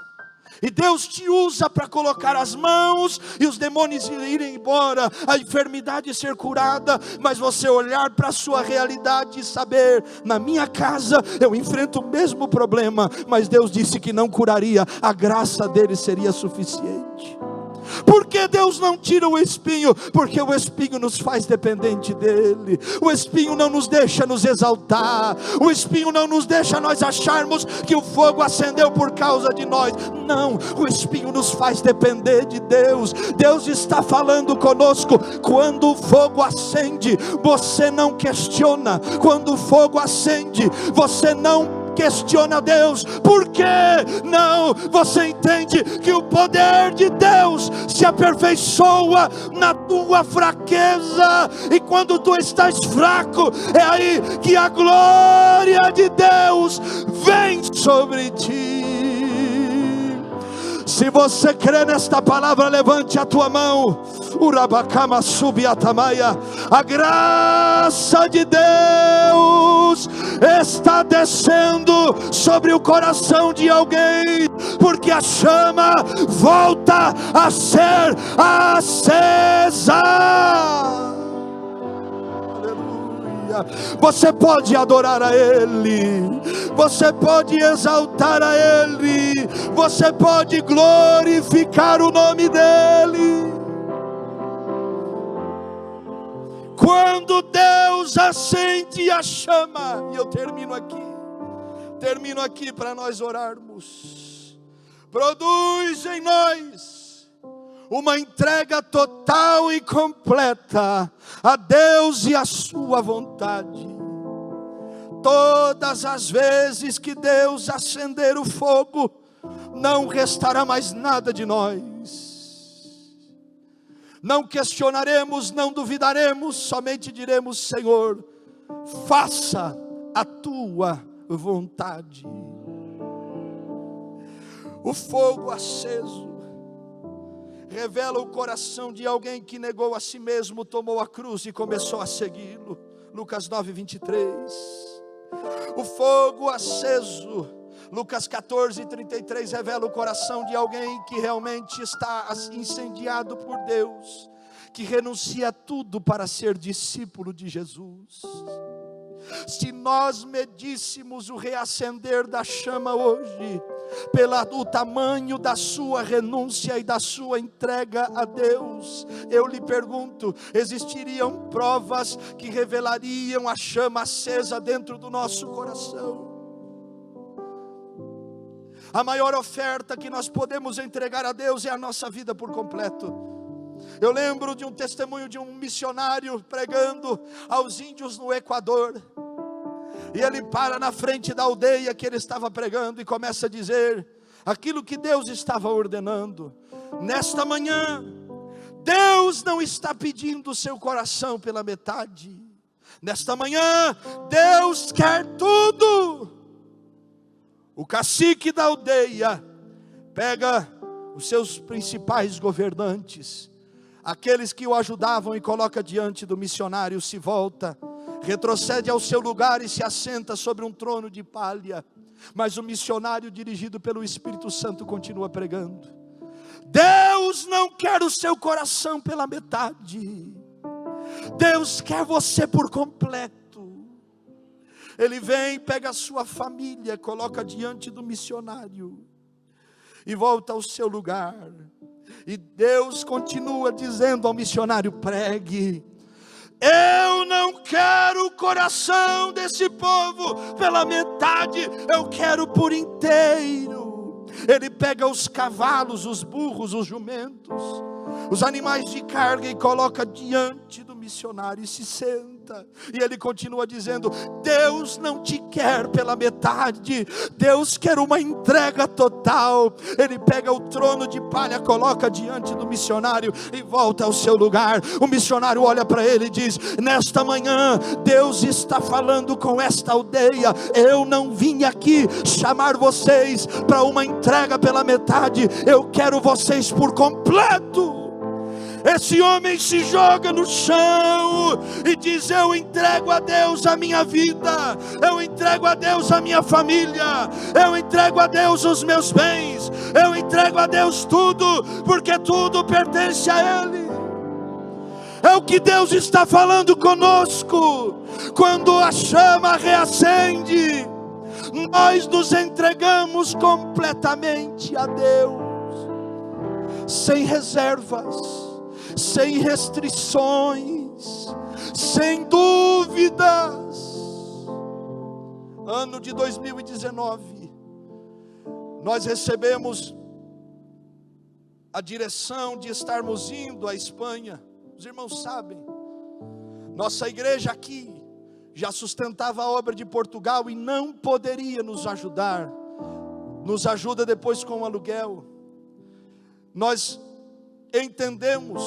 E Deus te usa para colocar as mãos e os demônios irem embora, a enfermidade ser curada, mas você olhar para a sua realidade e saber: na minha casa eu enfrento o mesmo problema, mas Deus disse que não curaria, a graça dele seria suficiente. Por que Deus não tira o espinho? Porque o espinho nos faz dependente dele. O espinho não nos deixa nos exaltar. O espinho não nos deixa nós acharmos que o fogo acendeu por causa de nós. Não, o espinho nos faz depender de Deus. Deus está falando conosco. Quando o fogo acende, você não questiona. Quando o fogo acende, você não questiona Deus. Por quê? Não, você entende que o poder de Deus se aperfeiçoa na tua fraqueza, e quando tu estás fraco, é aí que a glória de Deus vem sobre ti. Se você crê nesta palavra, levante a tua mão. Urabacama subiatamaia. A graça de Deus está descendo sobre o coração de alguém, porque a chama volta a ser acesa. Você pode adorar a Ele, você pode exaltar a Ele, você pode glorificar o nome dEle. Quando Deus acende a chama, e eu termino aqui para nós orarmos, produz em nós uma entrega total e completa a Deus e a sua vontade. Todas as vezes que Deus acender o fogo, não restará mais nada de nós. Não questionaremos, não duvidaremos, somente diremos: Senhor, faça a tua vontade. O fogo aceso revela o coração de alguém que negou a si mesmo, tomou a cruz e começou a segui-lo. Lucas 9:23. O fogo aceso, Lucas 14:33, revela o coração de alguém que realmente está incendiado por Deus, que renuncia a tudo para ser discípulo de Jesus. Se nós medíssemos o reacender da chama hoje, pelo tamanho da sua renúncia e da sua entrega a Deus, eu lhe pergunto: existiriam provas que revelariam a chama acesa dentro do nosso coração? A maior oferta que nós podemos entregar a Deus é a nossa vida por completo. Eu lembro de um testemunho de um missionário pregando aos índios no Equador. E ele para na frente da aldeia que ele estava pregando e começa a dizer: aquilo que Deus estava ordenando. Nesta manhã, Deus não está pedindo o seu coração pela metade. Nesta manhã, Deus quer tudo. O cacique da aldeia pega os seus principais governantes, aqueles que o ajudavam, e coloca diante do missionário, se volta, retrocede ao seu lugar e se assenta sobre um trono de palha. Mas o missionário, dirigido pelo Espírito Santo, continua pregando. Deus não quer o seu coração pela metade. Deus quer você por completo. Ele vem, pega a sua família, coloca diante do missionário e volta ao seu lugar. E Deus continua dizendo ao missionário: pregue. Eu não quero o coração desse povo pela metade, eu quero por inteiro. Ele pega os cavalos, os burros, os jumentos, os animais de carga, e coloca diante do missionário e se senta. E ele continua dizendo: Deus não te quer pela metade, Deus quer uma entrega total. Ele pega o trono de palha, coloca diante do missionário e volta ao seu lugar. O missionário olha para ele e diz: nesta manhã Deus está falando com esta aldeia. Eu não vim aqui chamar vocês para uma entrega pela metade, eu quero vocês por completo. Esse homem se joga no chão e diz: eu entrego a Deus a minha vida, eu entrego a Deus a minha família, eu entrego a Deus os meus bens, eu entrego a Deus tudo, porque tudo pertence a Ele. É o que Deus está falando conosco. Quando a chama reacende, nós nos entregamos completamente a Deus, sem reservas, sem restrições, sem dúvidas. Ano de 2019, nós recebemos a direção de estarmos indo à Espanha. Os irmãos sabem, nossa igreja aqui já sustentava a obra de Portugal e não poderia nos ajudar. Nos ajuda depois com o aluguel. Nós entendemos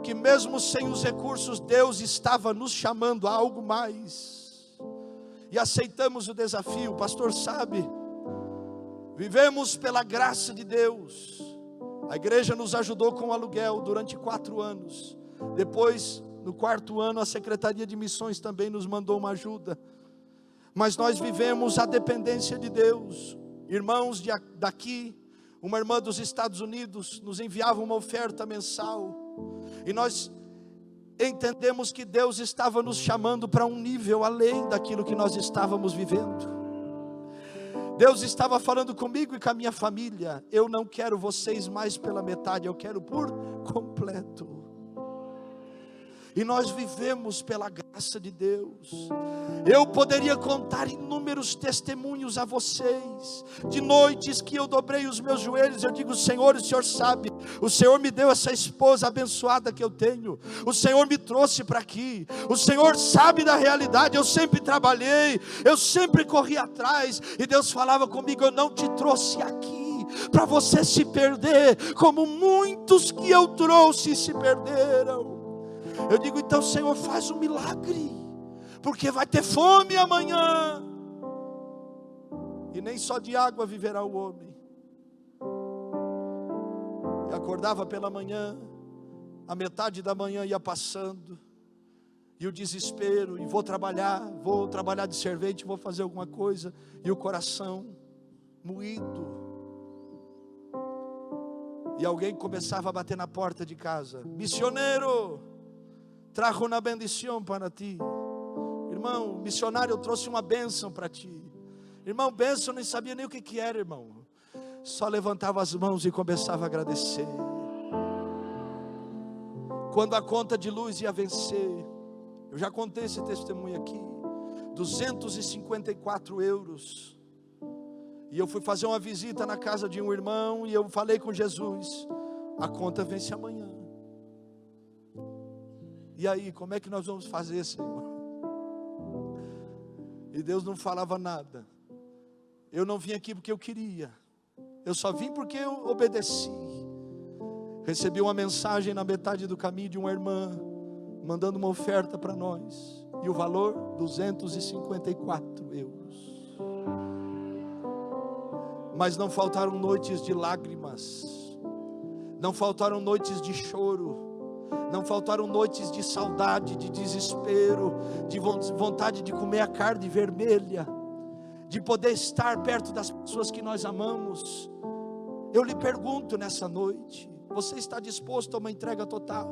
que mesmo sem os recursos, Deus estava nos chamando a algo mais, e aceitamos o desafio. O pastor sabe, vivemos pela graça de Deus. A igreja nos ajudou com o aluguel durante 4 anos. Depois, no 4º ano, a Secretaria de Missões também nos mandou uma ajuda. Mas nós vivemos a dependência de Deus. Irmãos daqui, uma irmã dos Estados Unidos nos enviava uma oferta mensal, e nós entendemos que Deus estava nos chamando para um nível além daquilo que nós estávamos vivendo. Deus estava falando comigo e com a minha família: eu não quero vocês mais pela metade, eu quero por completo. E nós vivemos pela graça de Deus. Eu poderia contar inúmeros testemunhos a vocês, de noites que eu dobrei os meus joelhos, eu digo: Senhor, o Senhor sabe, o Senhor me deu essa esposa abençoada que eu tenho, o Senhor me trouxe para aqui, o Senhor sabe da realidade, eu sempre trabalhei, eu sempre corri atrás, e Deus falava comigo: eu não te trouxe aqui para você se perder, como muitos que eu trouxe se perderam. Eu digo: então, Senhor, faz um milagre, porque vai ter fome amanhã, e nem só de água viverá o homem. Eu acordava pela manhã, a metade da manhã ia passando, e o desespero, e vou trabalhar de servente, vou fazer alguma coisa, e o coração moído. E alguém começava a bater na porta de casa: missioneiro, trago uma bendição para ti. Irmão, missionário, eu trouxe uma bênção para ti. Irmão, bênção, nem sabia nem o que era, irmão. Só levantava as mãos e começava a agradecer. Quando a conta de luz ia vencer, eu já contei esse testemunho aqui, 254 euros. E eu fui fazer uma visita na casa de um irmão, e eu falei com Jesus: a conta vence amanhã. E aí, como é que nós vamos fazer, Senhor? E Deus não falava nada. Eu não vim aqui porque eu queria. eu só vim porque eu obedeci. Recebi uma mensagem na metade do caminho de uma irmã, mandando uma oferta para nós, e o valor, 254 euros. Mas não faltaram noites de lágrimas, não faltaram noites de choro, não faltaram noites de saudade, de desespero, de vontade de comer a carne vermelha, de poder estar perto das pessoas que nós amamos. Eu lhe pergunto nessa noite, você está disposto a uma entrega total?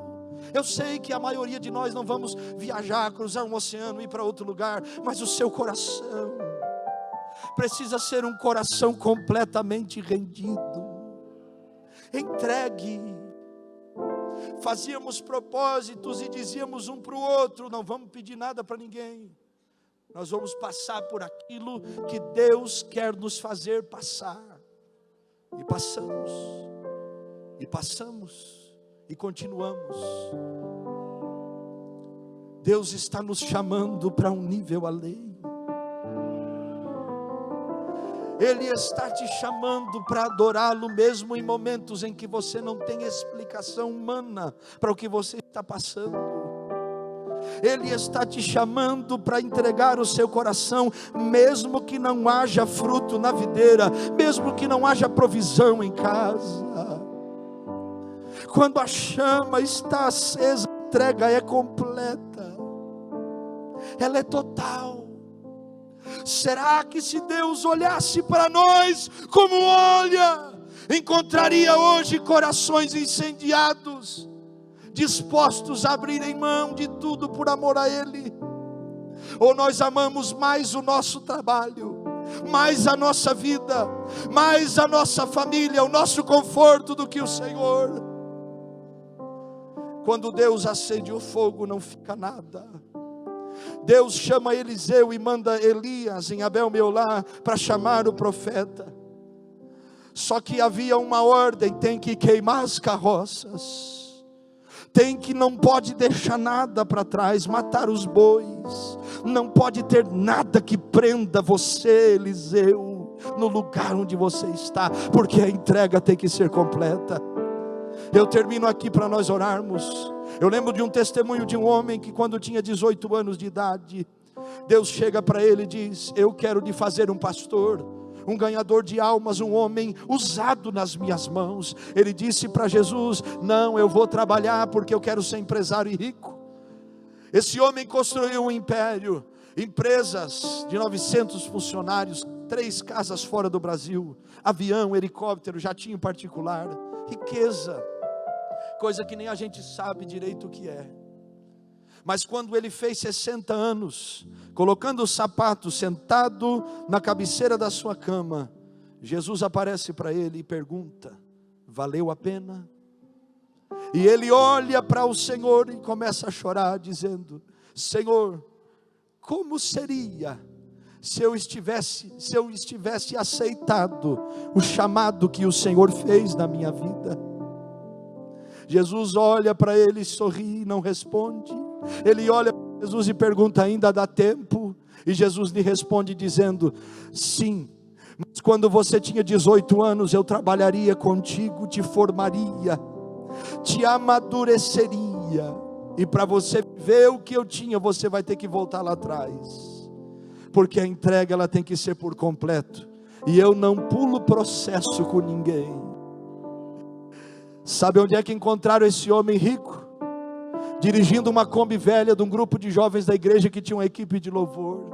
Eu sei que a maioria de nós não vamos viajar, cruzar um oceano, ir para outro lugar, mas o seu coração precisa ser um coração completamente rendido, entregue. Fazíamos propósitos e dizíamos um para o outro: não vamos pedir nada para ninguém, nós vamos passar por aquilo que Deus quer nos fazer passar. E passamos, e passamos, e continuamos. Deus está nos chamando para um nível além. Ele está te chamando para adorá-lo, mesmo em momentos em que você não tem explicação humana para o que você está passando. Ele está te chamando para entregar o seu coração, mesmo que não haja fruto na videira, mesmo que não haja provisão em casa. Quando a chama está acesa, a entrega é completa, ela é total. Será que se Deus olhasse para nós como olha, encontraria hoje corações incendiados, dispostos a abrirem mão de tudo por amor a Ele? Ou nós amamos mais o nosso trabalho, mais a nossa vida, mais a nossa família, o nosso conforto do que o Senhor? Quando Deus acende o fogo, não fica nada. Deus chama Eliseu e manda Elias em Abel-Meolá para chamar o profeta. Só que havia uma ordem: tem que queimar as carroças, não pode deixar nada para trás, matar os bois, não pode ter nada que prenda você, Eliseu, no lugar onde você está, porque a entrega tem que ser completa. Eu termino aqui para nós orarmos. Eu lembro de um testemunho de um homem que, quando tinha 18 anos de idade, Deus chega para ele e diz: eu quero lhe fazer um pastor, um ganhador de almas, um homem usado nas minhas mãos. Ele disse para Jesus: não, eu vou trabalhar porque eu quero ser empresário e rico. Esse homem construiu um império, empresas de 900 funcionários, 3 casas fora do Brasil, avião, helicóptero, jatinho particular, riqueza, coisa que nem a gente sabe direito o que é. Mas quando ele fez 60 anos, colocando o sapato, sentado na cabeceira da sua cama, Jesus aparece para ele e pergunta: valeu a pena? E ele olha para o Senhor e começa a chorar, dizendo: Senhor, como seria se eu estivesse aceitado o chamado que o Senhor fez na minha vida? Jesus olha para ele, sorri e não responde. Ele olha para Jesus e pergunta: ainda dá tempo? E Jesus lhe responde dizendo: sim, mas quando você tinha 18 anos, eu trabalharia contigo, te formaria, te amadureceria, e para você ver o que eu tinha, você vai ter que voltar lá atrás, porque a entrega ela tem que ser por completo, e eu não pulo processo com ninguém. Sabe onde é que encontraram esse homem rico? Dirigindo uma Kombi velha de um grupo de jovens da igreja que tinha uma equipe de louvor,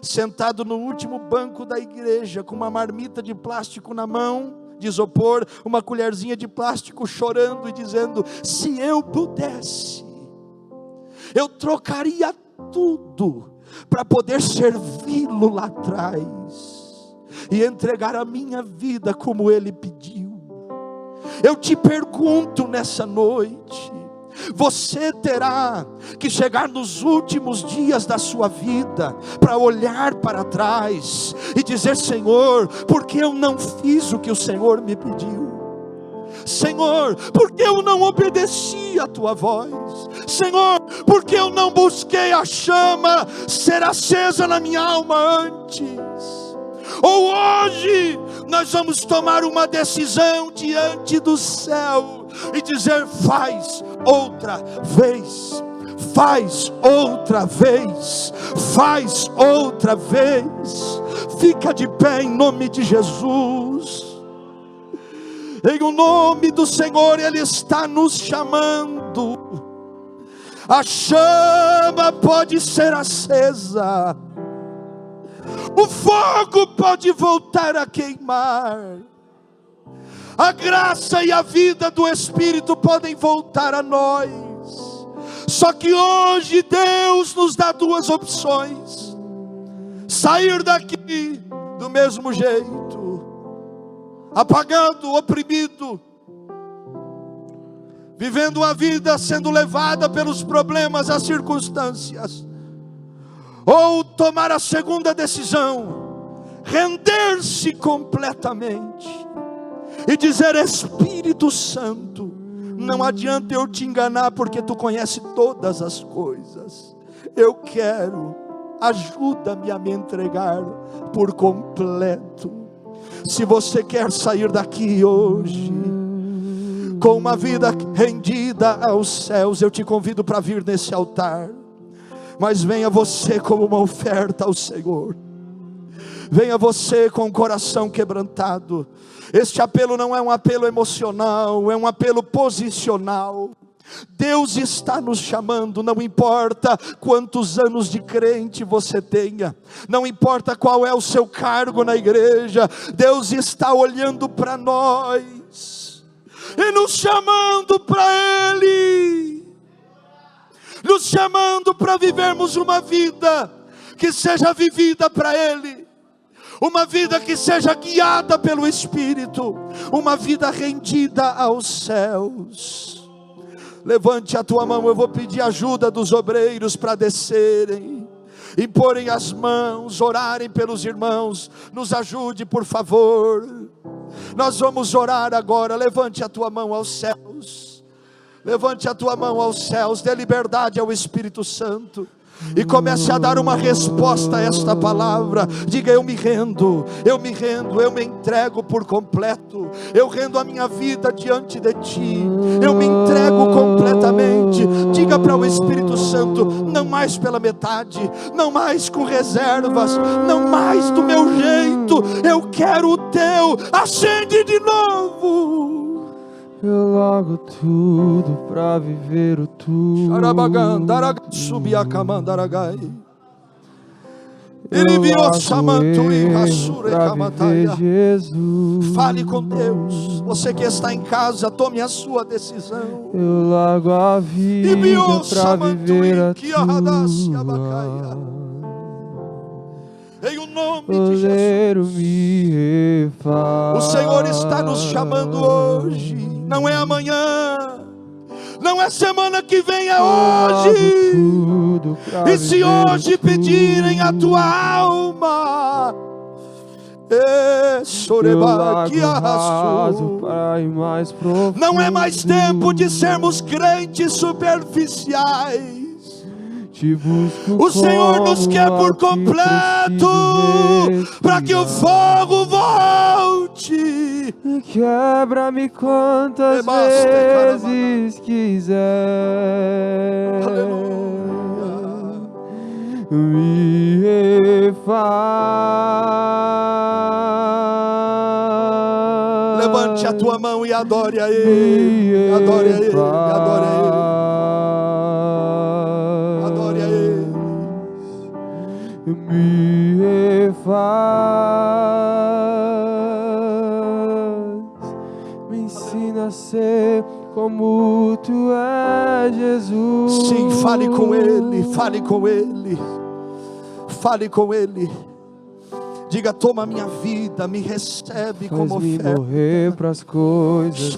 sentado no último banco da igreja, com uma marmita de plástico na mão, de isopor, uma colherzinha de plástico, chorando e dizendo: se eu pudesse, eu trocaria tudo para poder servi-lo lá atrás e entregar a minha vida como ele pediu. Eu te pergunto nessa noite, você terá que chegar nos últimos dias da sua vida para olhar para trás e dizer: Senhor, por que eu não fiz o que o Senhor me pediu? Senhor, por que eu não obedeci a tua voz? Senhor, por que eu não busquei a chama ser acesa na minha alma antes? Ou hoje nós vamos tomar uma decisão diante do céu e dizer: faz outra vez, faz outra vez, faz outra vez. Fica de pé em nome de Jesus. Em o nome do Senhor, Ele está nos chamando. A chama pode ser acesa, o fogo pode voltar a queimar, a graça e a vida do Espírito podem voltar a nós. Só que hoje Deus nos dá duas opções: sair daqui do mesmo jeito, apagado, oprimido, vivendo uma vida sendo levada pelos problemas, as circunstâncias, ou tomar a segunda decisão, render-se completamente e dizer: Espírito Santo, não adianta eu te enganar, porque tu conhece todas as coisas. Eu quero, ajuda-me a me entregar por completo. Se você quer sair daqui hoje com uma vida rendida aos céus, eu te convido para vir nesse altar. Mas venha você como uma oferta ao Senhor. Venha você com o coração quebrantado. Este apelo não é um apelo emocional, é um apelo posicional. Deus está nos chamando, não importa quantos anos de crente você tenha, não importa qual é o seu cargo na igreja, Deus está olhando para nós e nos chamando para Ele, nos chamando para vivermos uma vida que seja vivida para Ele, uma vida que seja guiada pelo Espírito, uma vida rendida aos céus. Levante a tua mão, eu vou pedir ajuda dos obreiros para descerem, imporem as mãos, orarem pelos irmãos. Nos ajude, por favor. Nós vamos orar agora. Levante a tua mão aos céus, levante a tua mão aos céus, dê liberdade ao Espírito Santo e comece a dar uma resposta a esta palavra. Diga: eu me rendo, eu me rendo, eu me entrego por completo, eu rendo a minha vida diante de Ti, eu me entrego completamente. Diga para o Espírito Santo: não mais pela metade, não mais com reservas, não mais do meu jeito, eu quero o Teu. Acende de novo. Eu largo tudo pra viver o Tu. Eu largo pra viver Jesus. Fale com Deus. Você que está em casa, tome a sua decisão. Eu largo a vida pra viver a Tua. Em o nome de Jesus. O Senhor está nos chamando hoje. Não é amanhã, não é semana que vem, é hoje. E se hoje pedirem a tua alma, não é mais tempo de sermos crentes superficiais. O Senhor nos quer por completo, para que o fogo volte. Quebra-me quantas vezes quiser. Aleluia. Me refaz. Levante a tua mão e adore a Ele. Adore a Ele. Adore a Ele. Me refaz, me ensina a ser como Tu és, Jesus. Sim, fale com Ele, fale com Ele, fale com Ele. Diga: toma minha vida, me recebe como oferta. Faz-me morrer pras coisas desse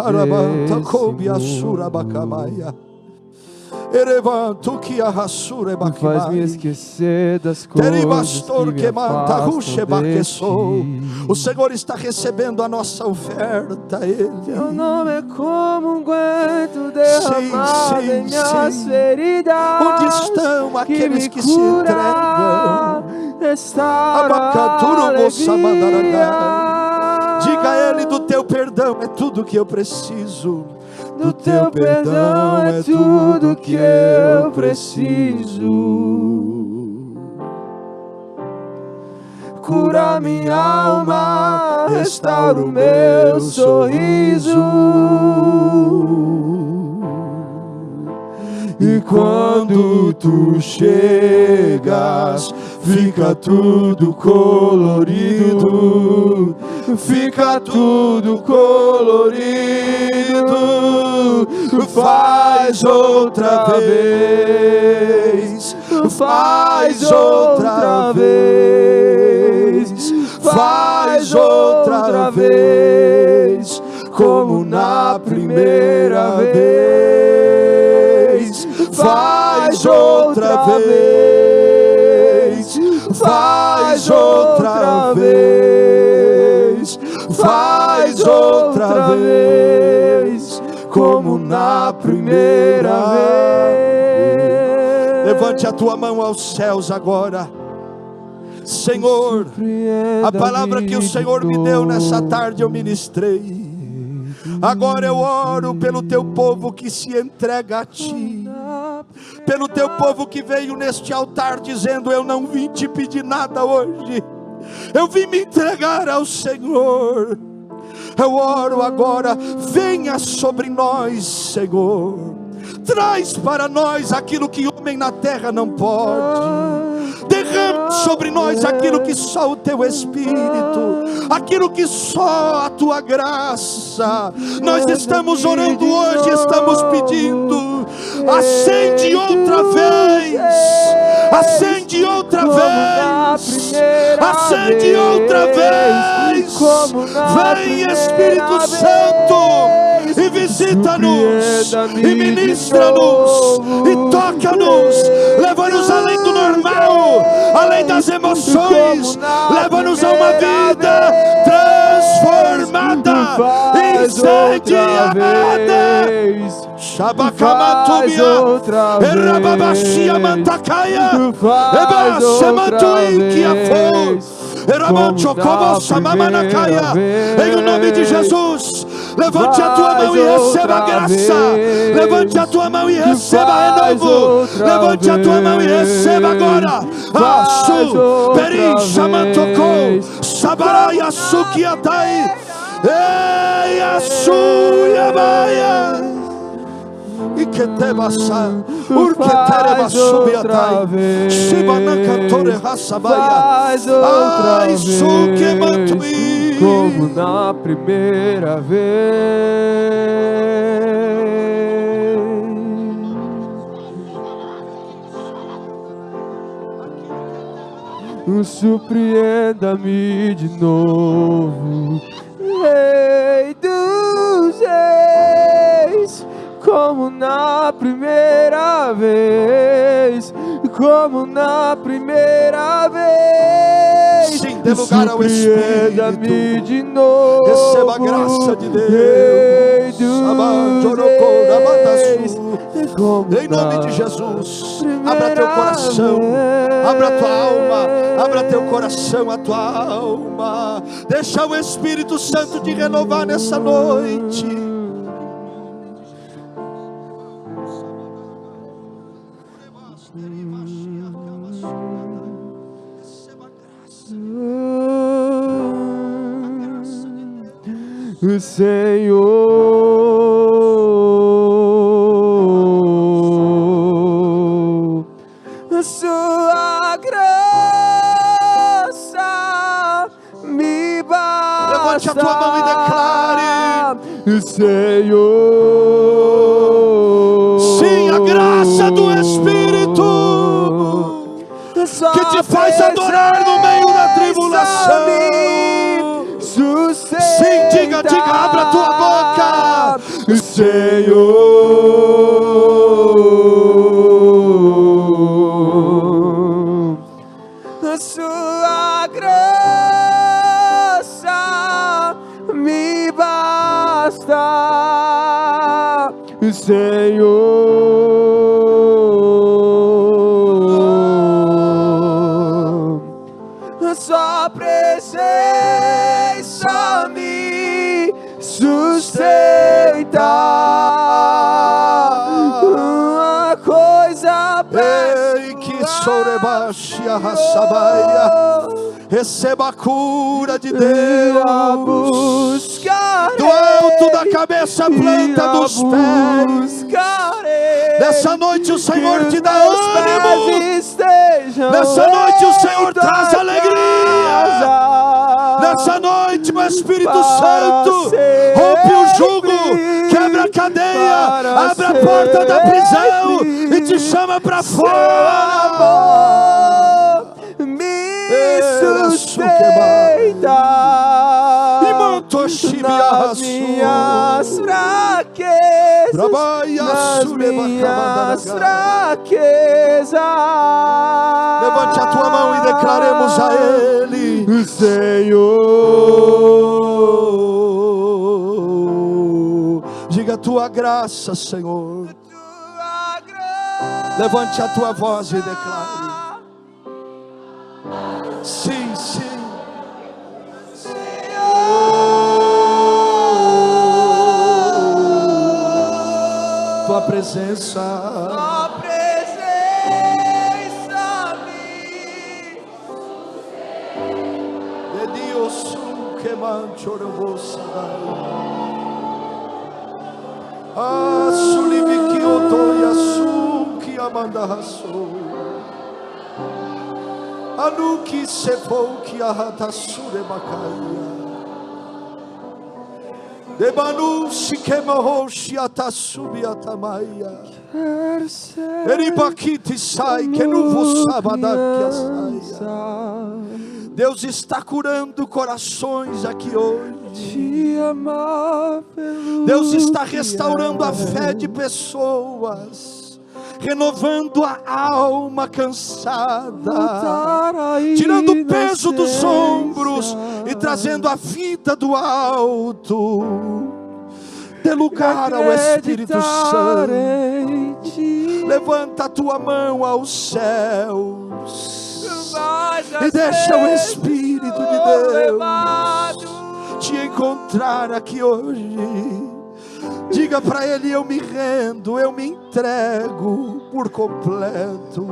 faz-me esquecer das coisas que me afastam de Ti. O Senhor está recebendo a nossa oferta. Teu nome é como guento derramado em minhas feridas. Onde estão aqueles que se entregam? Restaura a alegria. Diga a Ele: do teu perdão é tudo que eu preciso. Do teu perdão é tudo que eu preciso. Cura minha alma, restaura o meu sorriso. E quando tu chegas, fica tudo colorido, fica tudo colorido. Faz outra vez, faz outra vez, faz outra vez, como na primeira vez. Faz outra vez, faz outra vez, faz outra vez, como na primeira vez. Levante a tua mão aos céus agora. Senhor, a palavra que o Senhor me deu nessa tarde eu ministrei. Agora eu oro pelo teu povo que se entrega a ti, pelo teu povo que veio neste altar dizendo: eu não vim te pedir nada hoje, eu vim me entregar ao Senhor. Eu oro agora: venha sobre nós, Senhor. Traz para nós aquilo que homem na terra não pode. Derrame sobre nós aquilo que só o teu Espírito, aquilo que só a tua graça. Nós estamos orando hoje, estamos pedindo: acende outra vez, acende outra vez, acende outra vez. Vem, Espírito Santo, e visita-nos, e ministra-nos, e toca-nos. Leva-nos além do normal, além das emoções. Leva-nos a uma vida transformada, incendiada. Shabakamatubia, Erababashia Mantakaya, Eba Semantuikiafo, Eramanchokobo Samamanakaya. Em nome de Jesus, levante a tua mão e receba a graça. Levante a tua mão e receba renovo. Levante a tua mão e receba agora. Asu, Peri, Chamantoko, Sabaraya, Sukiatai, Ei, Asu, Yabaia. E que te basa, urquetere basubiatai, Shibanacantore Hasabaya, ai, suque mantui, como na primeira vez. Surpreenda-me de novo, Rei dos Reis, como na primeira vez, como na primeira vez. Sim, dê lugar ao Espírito. De novo, receba a graça de Deus. Em nome de Jesus, abra teu coração, abra tua alma, abra teu coração, a tua alma. Deixa o Espírito Santo te renovar nessa noite. O Senhor, a sua graça me basta. Levante a tua mão e declare: o Senhor, sim, a graça do Espírito que te faz adorar no meio da tribulação. Sim, diga, abra a tua boca. O Senhor, a sua graça me basta. O Senhor, a sua presença me sustenta. Uma coisa Ei, que sorebaixia raçabaia. Receba a cura de Deus. Do alto da cabeça, planta dos pés. Nessa noite o Senhor te dá ânimo. Nessa noite o Senhor traz alegria. Nessa noite o Espírito Santo rompe o jugo, quebra a cadeia, abre a porta da prisão e te chama para fora. Me sustenta nas minhas fraquezas, nas minhas fraquezas. Levante a tua mão e declaremos a Ele: Senhor. Diga a tua graça, Senhor. Levante a tua voz e declare. Sim, sim. Tua presença me de Deus que manchou bolsa. Ah, sulivi que eu tô e assu que amanda raçou. Anu que se for que a rata sure bacaia. De Banu se queimou se atasubi atamaia. Eribaquite sai que não vos sabada que saia. Deus está curando corações aqui hoje. Deus está restaurando a fé de pessoas, renovando a alma cansada, tirando o peso dos ombros e trazendo a vida do alto. Dê lugar ao Espírito Santo. Levanta a tua mão aos céus e deixa o Espírito de Deus te encontrar aqui hoje. Diga para Ele: eu me rendo, eu me entrego por completo.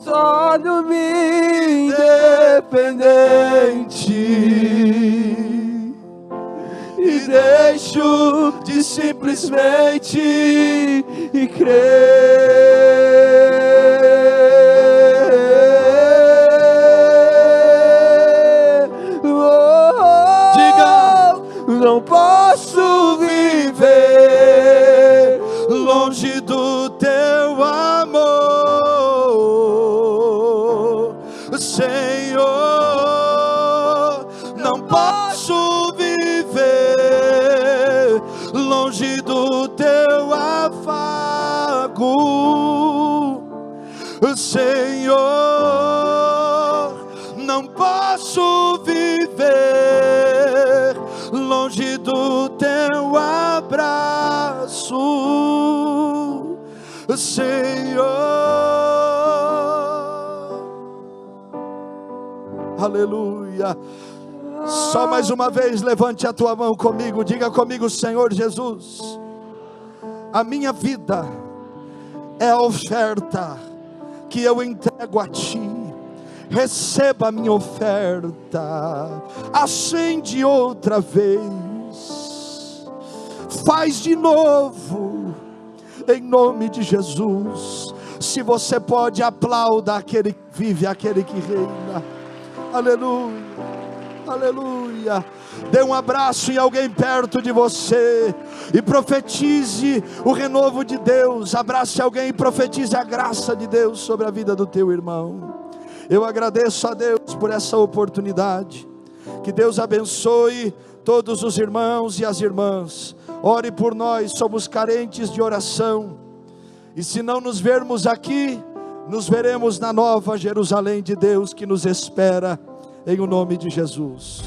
Torno-me independente e deixo de simplesmente crer. Diga: não posso viver longe do teu amor, Senhor. Não posso viver longe do teu afago, Senhor. Não posso viver longe do teu abraço, Senhor. Aleluia. Só mais uma vez, levante a tua mão comigo, diga comigo: Senhor Jesus, a minha vida é a oferta que eu entrego a Ti. Receba a minha oferta, acende outra vez, faz de novo, em nome de Jesus. Se você pode, aplauda aquele que vive, aquele que reina. Aleluia, aleluia. Dê um abraço em alguém perto de você e profetize o renovo de Deus. Abrace alguém e profetize a graça de Deus sobre a vida do teu irmão. Eu agradeço a Deus por essa oportunidade. Que Deus abençoe todos os irmãos e as irmãs. Ore por nós, somos carentes de oração. E se não nos vermos aqui, nos veremos na nova Jerusalém de Deus que nos espera, em o nome de Jesus.